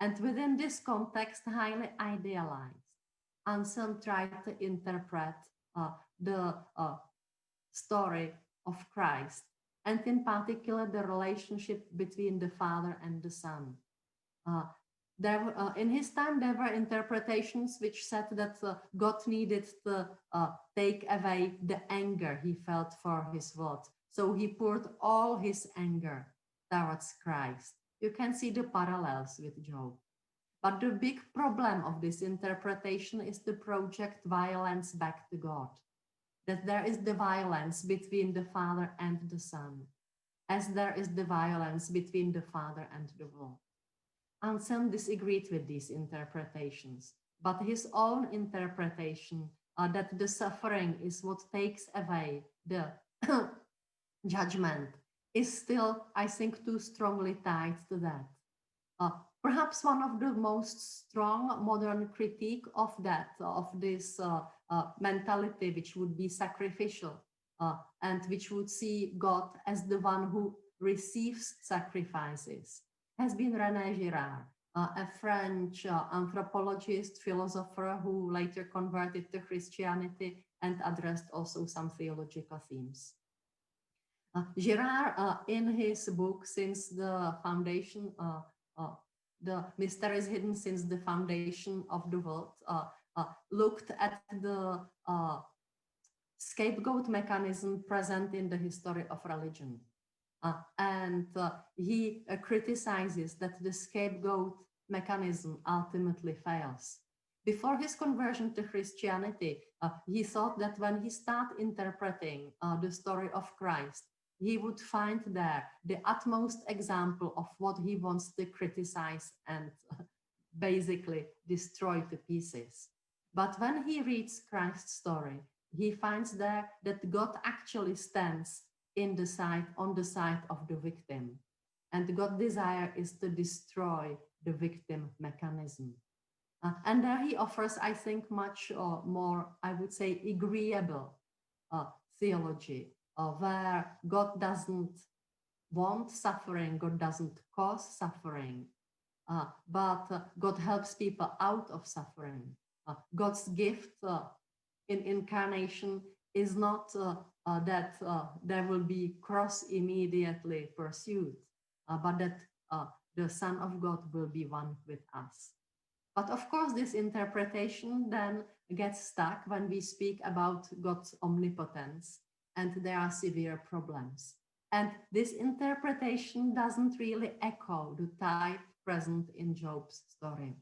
Speaker 3: And within this context, highly idealized, Anselm tried to interpret the story of Christ, and in particular, the relationship between the Father and the Son. In his time, there were interpretations which said that God needed to take away the anger he felt for his world. So he poured all his anger towards Christ. You can see the parallels with Job. But the big problem of this interpretation is the project violence back to God. That there is the violence between the Father and the Son, as there is the violence between the Father and the world. Anselm disagreed with these interpretations, but his own interpretation that the suffering is what takes away the judgment is still, I think, too strongly tied to that. Perhaps one of the most strong modern critique of that, of this mentality, which would be sacrificial and which would see God as the one who receives sacrifices, has been René Girard, a French anthropologist, philosopher who later converted to Christianity and addressed also some theological themes. Girard, in his book, Since the Foundation, The Mysteries Hidden Since the Foundation of the World, looked at the scapegoat mechanism present in the history of religion. And he criticizes that the scapegoat mechanism ultimately fails. Before his conversion to Christianity, he thought that when he started interpreting the story of Christ, he would find there the utmost example of what he wants to criticize and basically destroy to pieces. But when he reads Christ's story, he finds there that God actually stands on the side of the victim. And God's desire is to destroy the victim mechanism. And there he offers, I think, much more, I would say, agreeable theology, where God doesn't want suffering, God doesn't cause suffering, but God helps people out of suffering. God's gift in incarnation is not that there will be cross immediately pursued, but that the Son of God will be one with us. But of course, this interpretation then gets stuck when we speak about God's omnipotence, and there are severe problems. And this interpretation doesn't really echo the type present in Job's story.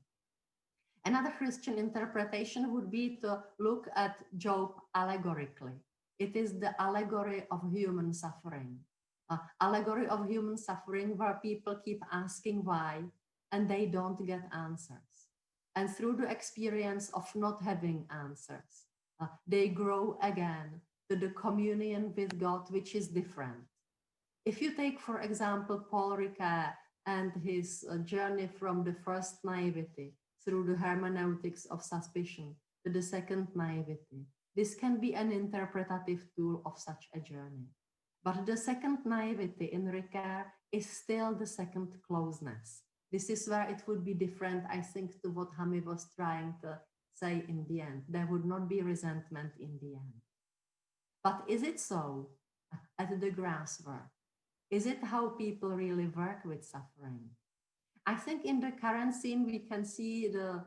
Speaker 3: Another Christian interpretation would be to look at Job allegorically. It is the allegory of human suffering. Allegory of human suffering where people keep asking why, and they don't get answers. And through the experience of not having answers, they grow again to the communion with God, which is different. If you take, for example, Paul Ricoeur and his journey from the first naivety through the hermeneutics of suspicion to the second naivety, this can be an interpretative tool of such a journey. But the second naivety in Ricoeur is still the second closeness. This is where it would be different, I think, to what Hami was trying to say in the end. There would not be resentment in the end. But is it so at the grasswork? Is it how people really work with suffering? I think in the current scene, we can see the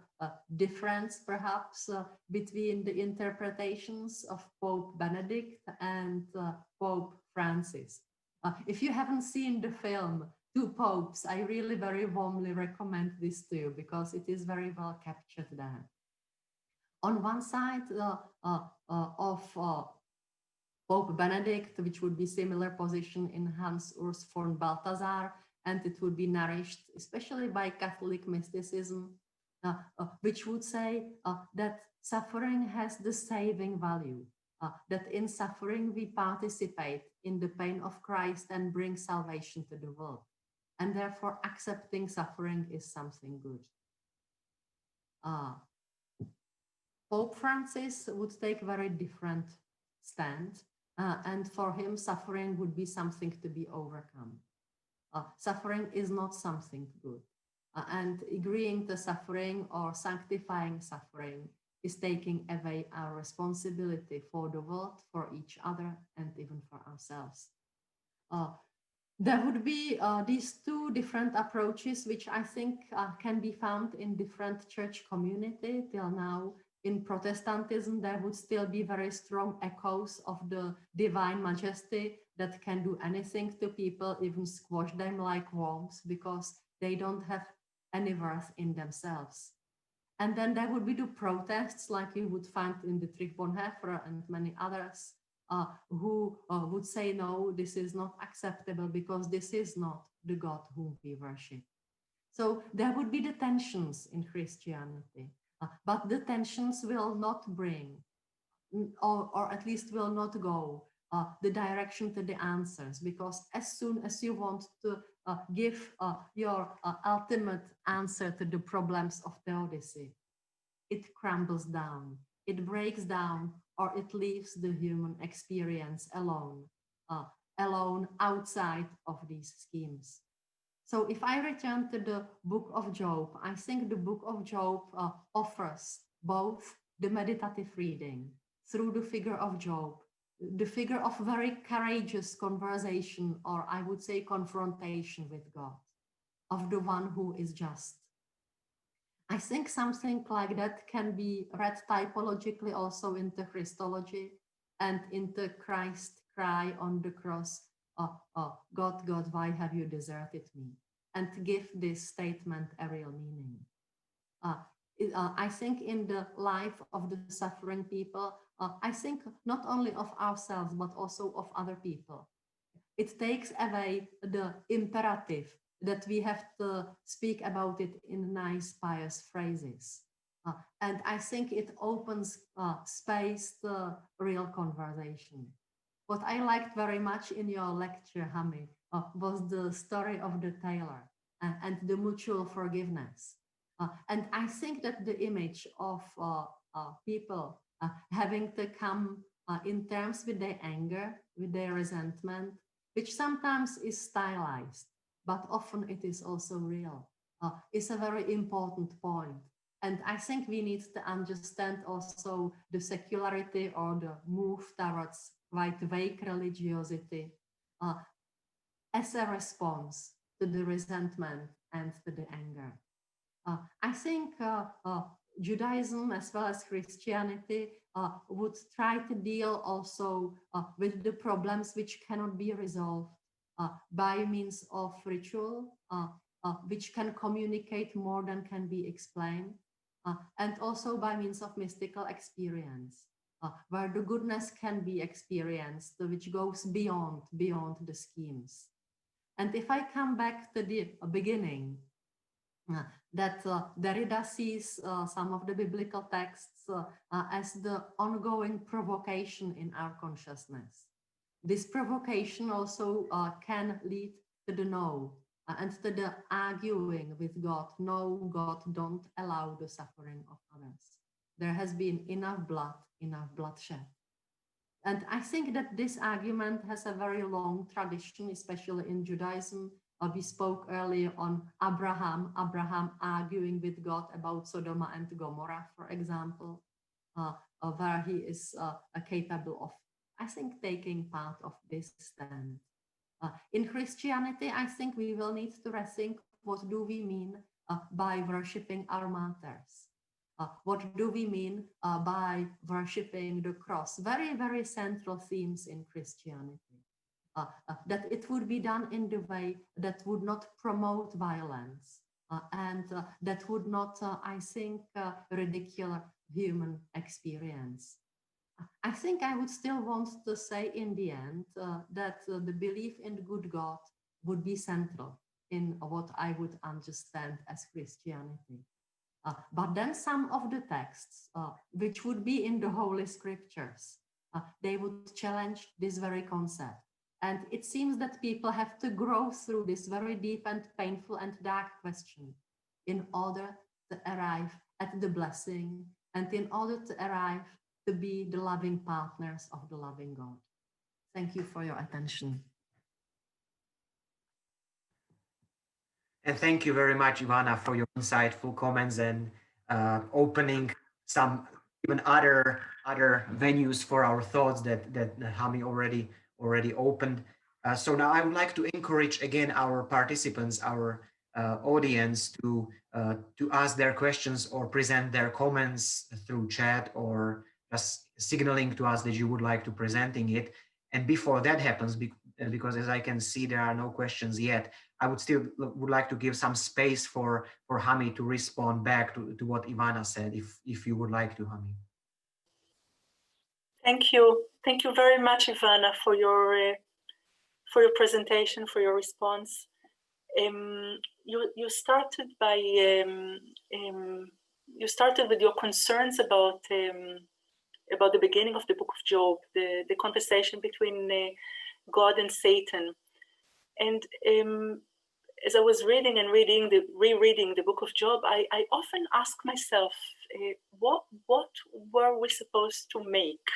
Speaker 3: difference perhaps between the interpretations of Pope Benedict and Pope Francis. If you haven't seen the film Two Popes, I really very warmly recommend this to you because it is very well captured there. On one side of Pope Benedict, which would be similar position in Hans Urs von Balthasar, and it would be nourished especially by Catholic mysticism, which would say that suffering has the saving value, that in suffering we participate in the pain of Christ and bring salvation to the world. And therefore accepting suffering is something good. Pope Francis would take a very different stand, and for him suffering would be something to be overcome. Suffering is not something good, and agreeing to suffering or sanctifying suffering is taking away our responsibility for the world, for each other, and even for ourselves. There would be these two different approaches, which I think can be found in different church community till now. In Protestantism, there would still be very strong echoes of the divine majesty that can do anything to people, even squash them like worms, because they don't have any worth in themselves. And then there would be the protests, like you would find in the Dietrich Bonhoeffer and many others, who would say, no, this is not acceptable because this is not the God whom we worship. So there would be the tensions in Christianity. But the tensions will not bring, or at least will not go the direction to the answers, because as soon as you want to give your ultimate answer to the problems of Theodicy, it crumbles down, it breaks down, or it leaves the human experience alone, alone outside of these schemes. So if I return to the book of Job, I think the book of Job offers both the meditative reading through the figure of Job, the figure of very courageous conversation, or I would say confrontation with God, of the one who is just. I think something like that can be read typologically also into Christology and into Christ's cry on the cross, God, God, why have you deserted me? And give this statement a real meaning. I think in the life of the suffering people, I think not only of ourselves, but also of other people. It takes away the imperative that we have to speak about it in nice, pious phrases. And I think it opens space to real conversation. What I liked very much in your lecture, Hami, was the story of the tailor and the mutual forgiveness. And I think that the image of people having to come in terms with their anger, with their resentment, which sometimes is stylized, but often it is also real, is a very important point. And I think we need to understand also the secularity or the move towards quite vague religiosity as a response to the resentment and to the anger. I think Judaism as well as Christianity would try to deal also with the problems which cannot be resolved by means of ritual, which can communicate more than can be explained, and also by means of mystical experience, where the goodness can be experienced, which goes beyond the schemes. And if I come back to the beginning, that Derrida sees some of the biblical texts as the ongoing provocation in our consciousness. This provocation also can lead to the no and to the arguing with God. No, God, don't allow the suffering of others. There has been enough bloodshed. And I think that this argument has a very long tradition, especially in Judaism, We spoke earlier on Abraham arguing with God about Sodom and Gomorrah, for example, where he is capable of, I think, taking part of this stand. In Christianity, I think we will need to rethink what do we mean by worshipping our martyrs. What do we mean by worshipping the cross? Very, very central themes in Christianity. That it would be done in the way that would not promote violence and that would not, I think, ridicule human experience. I think I would still want to say in the end that the belief in the good God would be central in what I would understand as Christianity. But then some of the texts, which would be in the Holy Scriptures, they would challenge this very concept. And it seems that people have to grow through this very deep and painful and dark question in order to arrive at the blessing and in order to arrive to be the loving partners of the loving God. Thank you for your attention.
Speaker 1: And thank you very much, Ivana, for your insightful comments and opening some even other venues for our thoughts that Hami already opened. So now I would like to encourage again our participants, our audience to ask their questions or present their comments through chat or just signaling to us that you would like to presenting it. And before that happens, because as I can see, there are no questions yet, I would like to give some space for Hami to respond back to what Ivana said, if you would like to, Hami.
Speaker 2: Thank you very much, Ivana, for your presentation, for your response. You started by you started with your concerns about the beginning of the book of Job, the conversation between God and Satan, and as I was rereading the book of Job, I often ask myself, what were we supposed to make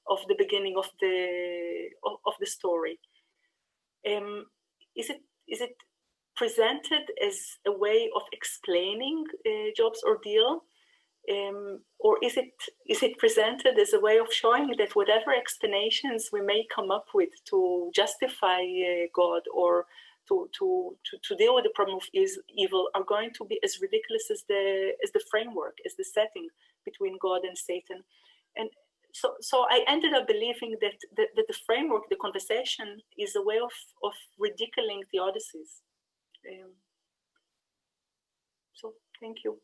Speaker 2: of the beginning of the story? Is it presented as a way of explaining Job's ordeal, or is it presented as a way of showing that whatever explanations we may come up with to justify God or to deal with the problem of evil are going to be as ridiculous as the framework, as the setting between God and Satan? And so I ended up believing that the framework, the conversation, is a way of ridiculing theodicies. So thank you.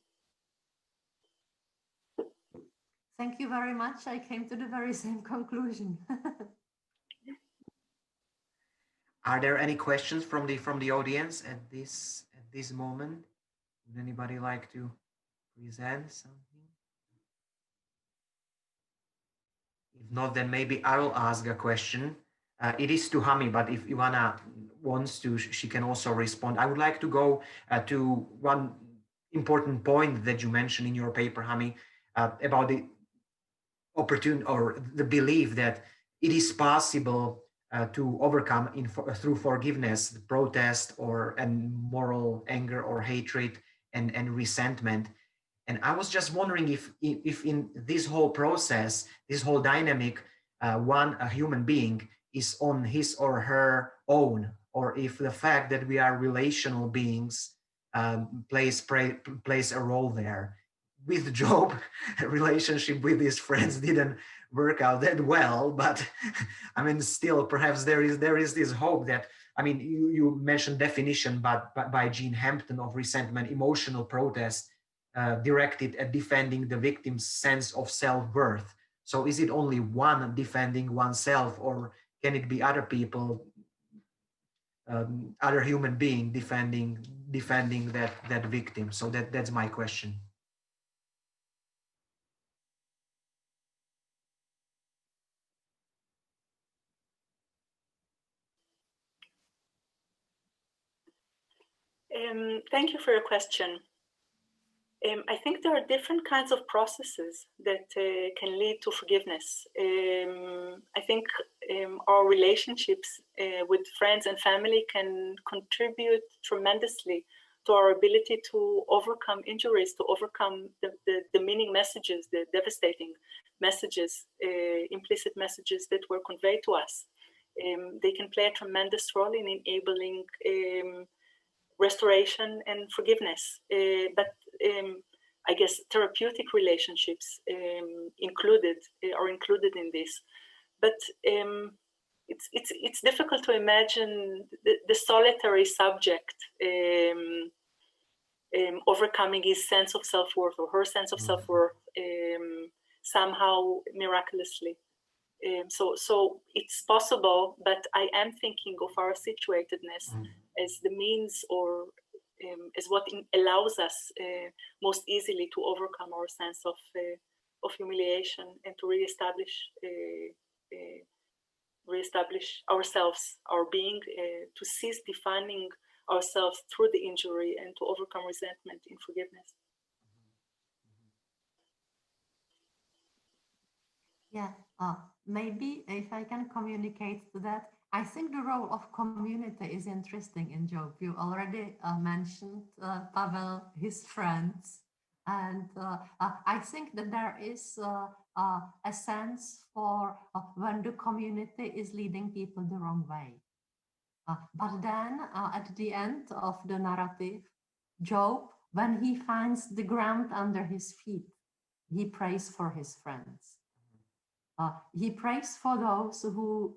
Speaker 3: Thank you very much. I came to the very same conclusion.
Speaker 1: Are there any questions from the audience at this moment? Would anybody like to present something? If not, then maybe I will ask a question. It is to Hami, but if Ivana wants to, she can also respond. I would like to go to one important point that you mentioned in your paper, Hami, about the opportunity or the belief that it is possible to overcome through forgiveness, protest, and moral anger or hatred and resentment. And I was just wondering if in this whole process, this whole dynamic, a human being is on his or her own, or if the fact that we are relational beings plays a role there. With Job, a relationship with his friends didn't work out that well, but I mean, still, perhaps there is this hope that, I mean, you mentioned definition, but by Gene Hampton of resentment, emotional protest directed at defending the victim's sense of self-worth. So is it only one defending oneself, or can it be other people, other human being defending that victim? So that's my question.
Speaker 2: Thank you for your question. I think there are different kinds of processes that can lead to forgiveness. I think our relationships with friends and family can contribute tremendously to our ability to overcome injuries, to overcome the demeaning messages, the devastating messages, implicit messages that were conveyed to us. They can play a tremendous role in enabling restoration and forgiveness. But I guess therapeutic relationships are included in this. But it's difficult to imagine the solitary subject overcoming his sense of self-worth or her sense of self-worth somehow miraculously. So it's possible, but I am thinking of our situatedness as the means or as what allows us most easily to overcome our sense of humiliation and to reestablish ourselves, our being, to cease defining ourselves through the injury and to overcome resentment in forgiveness.
Speaker 3: Yeah, maybe if I can communicate to that, I think the role of community is interesting in Job. You already mentioned Pavol, his friends, and I think that there is a sense for when the community is leading people the wrong way. But then at the end of the narrative, Job, when he finds the ground under his feet, he prays for his friends. He prays for those who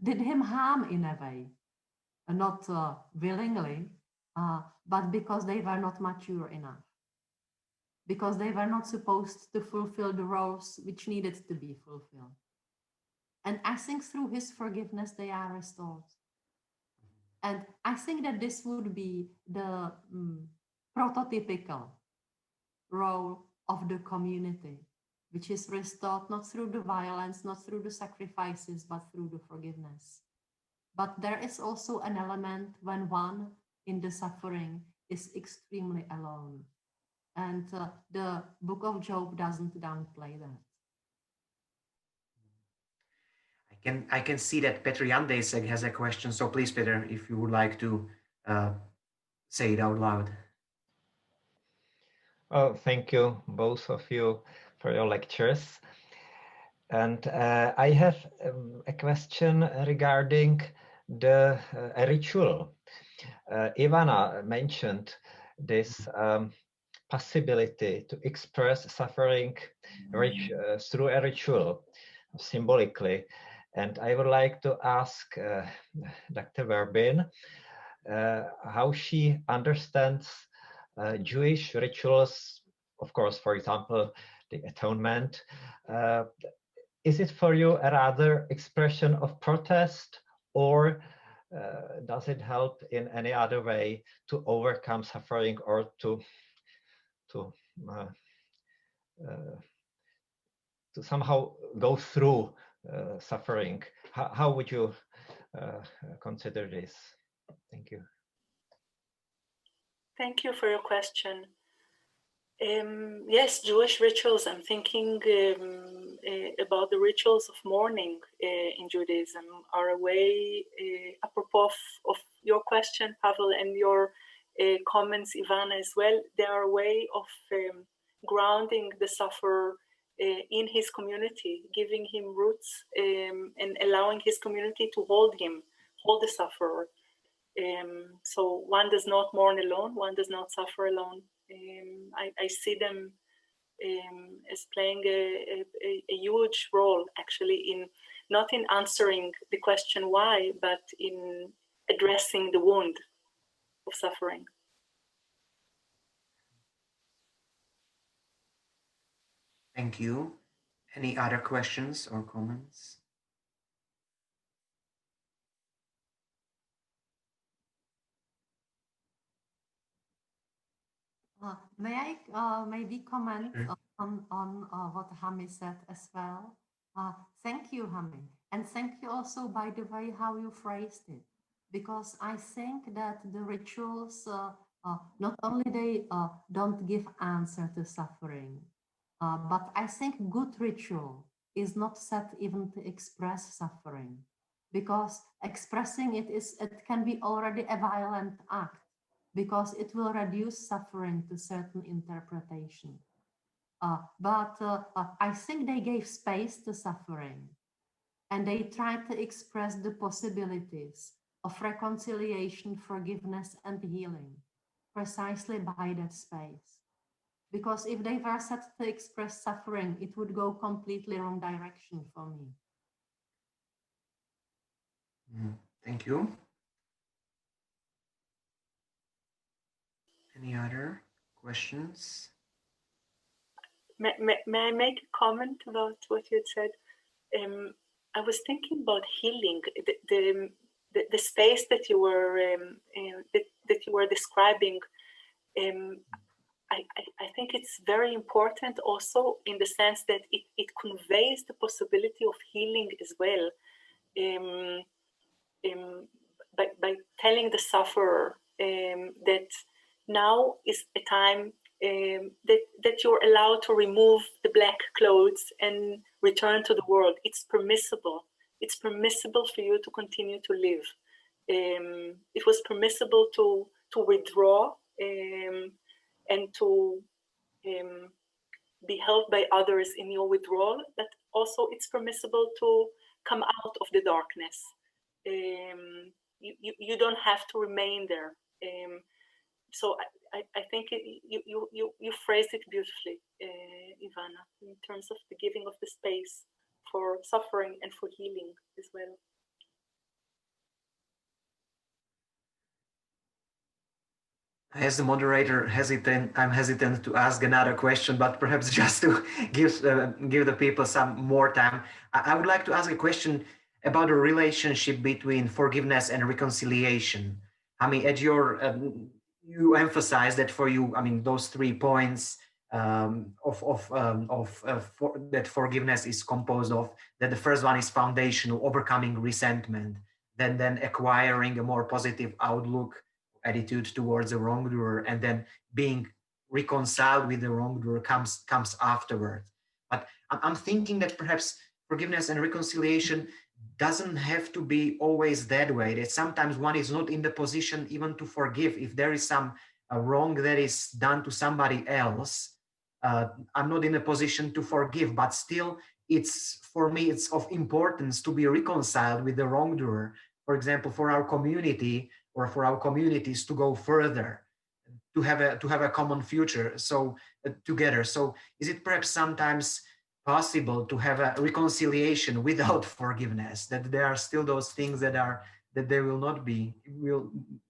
Speaker 3: did him harm in a way, not willingly, but because they were not mature enough, because they were not supposed to fulfill the roles which needed to be fulfilled. And I think through his forgiveness, they are restored. And I think that this would be the prototypical role of the community, which is restored not through the violence, not through the sacrifices, but through the forgiveness. But there is also an element when one in the suffering is extremely alone. And the book of Job doesn't downplay that.
Speaker 1: I can see that Petr Jandejsek has a question. So please, Peter, if you would like to say it out loud.
Speaker 4: Oh, thank you, both of you, for your lectures. And I have a question regarding the ritual. Ivana mentioned this possibility to express suffering through a ritual, symbolically. And I would like to ask Dr. Verbin how she understands Jewish rituals, of course, for example, the atonement. Is it for you a rather expression of protest, or does it help in any other way to overcome suffering or to somehow go through suffering? How would you consider this? Thank you.
Speaker 2: Thank you for your question. Yes, Jewish rituals. I'm thinking about the rituals of mourning in Judaism are a way, apropos of your question, Pavol, and your comments, Ivana, as well. They are a way of grounding the sufferer in his community, giving him roots and allowing his community to hold the sufferer. So one does not mourn alone, one does not suffer alone. I see them as playing a huge role, actually, not in answering the question why, but in addressing the wound of suffering.
Speaker 1: Thank you. Any other questions or comments?
Speaker 3: May I maybe comment on what Hami said as well? Thank you, Hami. And thank you also, by the way, how you phrased it. Because I think that the rituals, not only they don't give answer to suffering, but I think good ritual is not set even to express suffering, because expressing it can be already a violent act, because it will reduce suffering to certain interpretation. But I think they gave space to suffering, and they tried to express the possibilities of reconciliation, forgiveness, and healing precisely by that space. Because if they were set to express suffering, it would go completely wrong direction for me.
Speaker 1: Thank you. Any other questions?
Speaker 2: May I make a comment about what you said? I was thinking about healing, the space that you were describing. I think it's very important also in the sense that it conveys the possibility of healing as well, by telling the sufferer that now is a time that you're allowed to remove the black clothes and return to the world. It's permissible. It's permissible for you to continue to live. It was permissible to withdraw and to be helped by others in your withdrawal, but also it's permissible to come out of the darkness. You don't have to remain there. So I think you phrased it beautifully, Ivana, in terms of the giving of the space for suffering and for healing as well.
Speaker 1: As the moderator, I'm hesitant to ask another question, but perhaps just to give the people some more time, I would like to ask a question about the relationship between forgiveness and reconciliation. I mean, at your you emphasize that for you, I mean, those 3 points that forgiveness is composed of, that the first one is foundational, overcoming resentment, then acquiring a more positive outlook, attitude towards the wrongdoer, and then being reconciled with the wrongdoer comes afterward. But I'm thinking that perhaps forgiveness and reconciliation doesn't have to be always that way, that sometimes one is not in the position even to forgive. If there is some wrong that is done to somebody else, I'm not in a position to forgive, but still for me it's of importance to be reconciled with the wrongdoer, for example, for our community or for our communities to go further, to have a common future, so together. So is it perhaps sometimes possible to have a reconciliation without forgiveness, that there are still those things that there will not be, the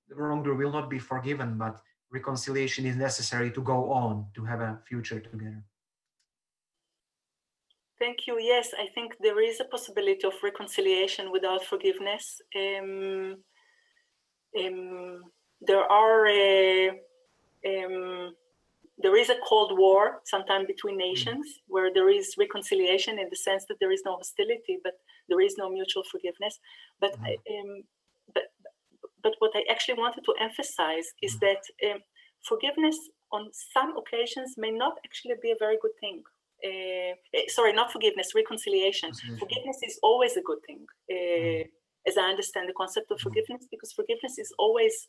Speaker 1: wrongdoer will not be forgiven, but reconciliation is necessary to go on, to have a future together?
Speaker 2: Thank you. Yes, I think there is a possibility of reconciliation without forgiveness. There is a Cold War sometime between nations where there is reconciliation in the sense that there is no hostility, but there is no mutual forgiveness. But what I actually wanted to emphasize is that forgiveness on some occasions may not actually be a very good thing. Sorry, not forgiveness, reconciliation. Forgiveness is always a good thing, as I understand the concept of forgiveness, because forgiveness is always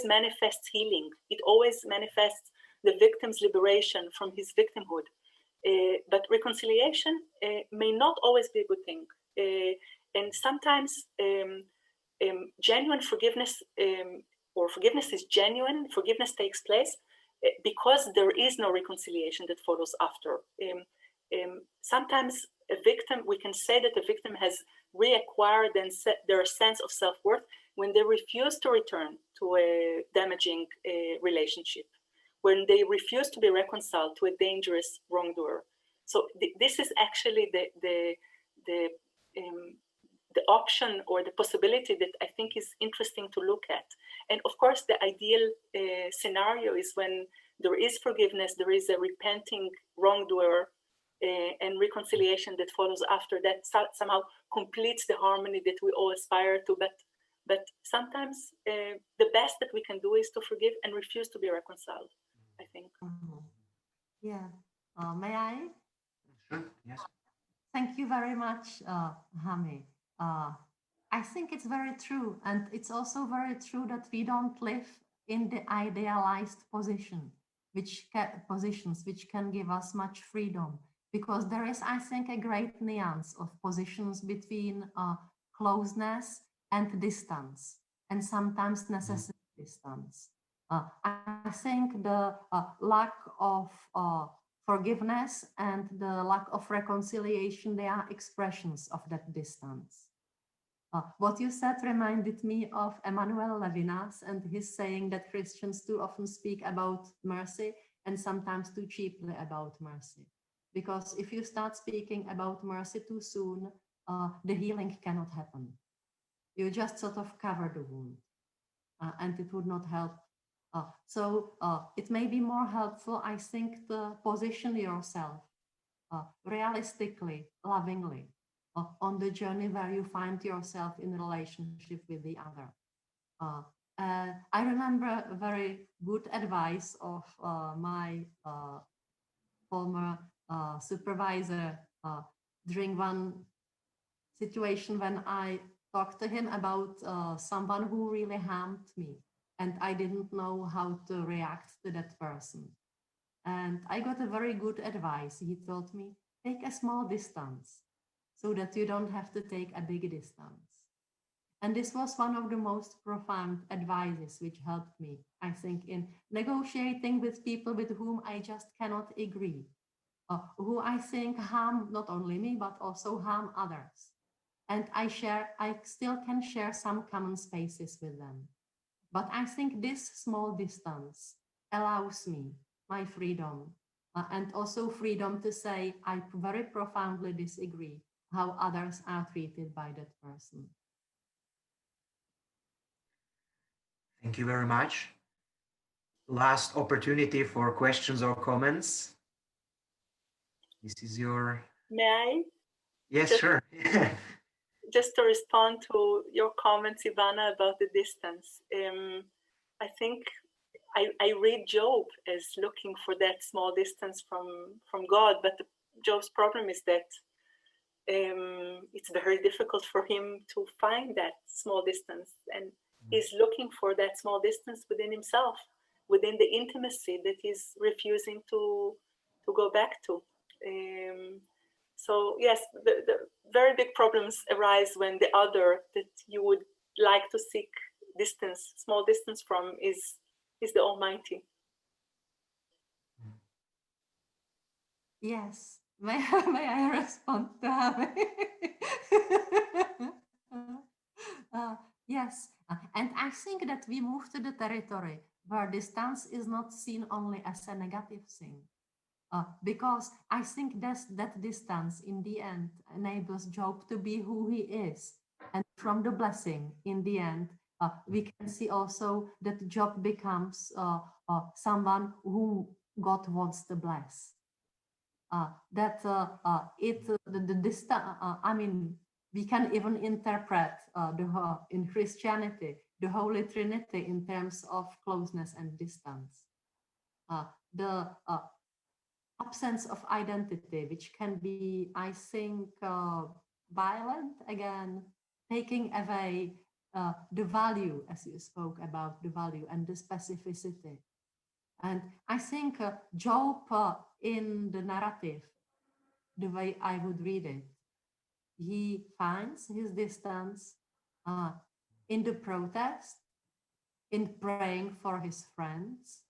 Speaker 2: manifests healing. It always manifests the victim's liberation from his victimhood. But reconciliation may not always be a good thing. And sometimes genuine forgiveness, or forgiveness is genuine, forgiveness takes place because there is no reconciliation that follows after. Sometimes a victim, we can say that a victim has reacquired their sense of self-worth when they refuse to return to a damaging relationship, when they refuse to be reconciled to a dangerous wrongdoer. So this is actually the option or the possibility that I think is interesting to look at. And of course, the ideal scenario is when there is forgiveness, there is a repenting wrongdoer, and reconciliation that follows after that somehow completes the harmony that we all aspire to. But sometimes the best that we can do is to forgive and refuse to be reconciled, I think.
Speaker 3: Yeah. May I?
Speaker 1: Sure. Yes.
Speaker 3: Thank you very much, Hami. I think it's very true. And it's also very true that we don't live in the idealized positions, which can give us much freedom. Because there is, I think, a great nuance of positions between closeness and distance, and sometimes necessary distance. I think the lack of forgiveness and the lack of reconciliation, they are expressions of that distance. What you said reminded me of Emmanuel Levinas and his saying that Christians too often speak about mercy and sometimes too cheaply about mercy. Because if you start speaking about mercy too soon, the healing cannot happen. You just sort of cover the wound and it would not help. So it may be more helpful, I think, to position yourself realistically, lovingly, on the journey where you find yourself in relationship with the other. I remember a very good advice of my former supervisor during one situation when I talked to him about someone who really harmed me, and I didn't know how to react to that person. And I got a very good advice. He told me, take a small distance so that you don't have to take a big distance. And this was one of the most profound advices which helped me, I think, in negotiating with people with whom I just cannot agree, who I think harm not only me, but also harm others. And I still can share some common spaces with them. But I think this small distance allows me my freedom and also freedom to say, I very profoundly disagree how others are treated by that person.
Speaker 1: Thank you very much. Last opportunity for questions or comments. This is your...
Speaker 2: May I?
Speaker 1: Yes, sure.
Speaker 2: Just to respond to your comments, Ivana, about the distance. I think I read Job as looking for that small distance from God, but Job's problem is that it's very difficult for him to find that small distance, and he's looking for that small distance within himself, within the intimacy that he's refusing to go back to. So yes, the very big problems arise when the other that you would like to seek distance, small distance from, is the Almighty.
Speaker 3: Yes. May I respond to Hami? Yes. And I think that we move to the territory where distance is not seen only as a negative thing. Because I think that distance in the end enables Job to be who he is. And from the blessing in the end, we can see also that Job becomes someone whom God wants to bless. I mean, we can even interpret in Christianity the Holy Trinity in terms of closeness and distance. The absence of identity, which can be, I think, violent, again, taking away the value, as you spoke about the value and the specificity. And I think Job, in the narrative, the way I would read it, he finds his distance in the protest, in praying for his friends,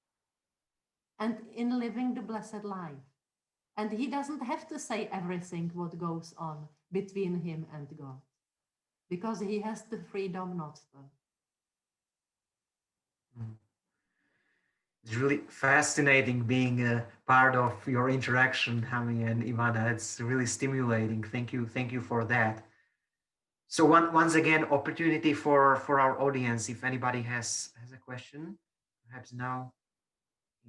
Speaker 3: and in living the blessed life. And he doesn't have to say everything what goes on between him and God, because he has the freedom not to.
Speaker 1: It's really fascinating being a part of your interaction, Hami and Ivana. It's really stimulating. Thank you for that. So once again, opportunity for our audience. If anybody has a question, perhaps now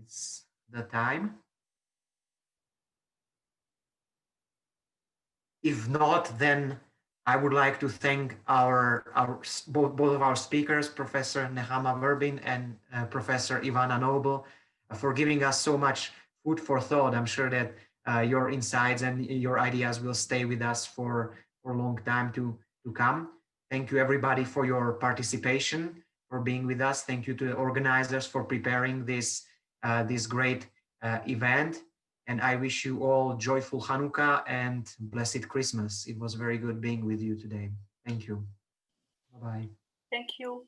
Speaker 1: it's the time. If not, then I would like to thank both of our speakers, Professor Nehama Verbin and Professor Ivana Noble, for giving us so much food for thought. I'm sure that your insights and your ideas will stay with us for a long time to come. Thank you everybody for your participation, for being with us. Thank you to the organizers for preparing this great event. And I wish you all joyful Hanukkah and blessed Christmas. It was very good being with you today. Thank you. Bye-bye.
Speaker 2: Thank you.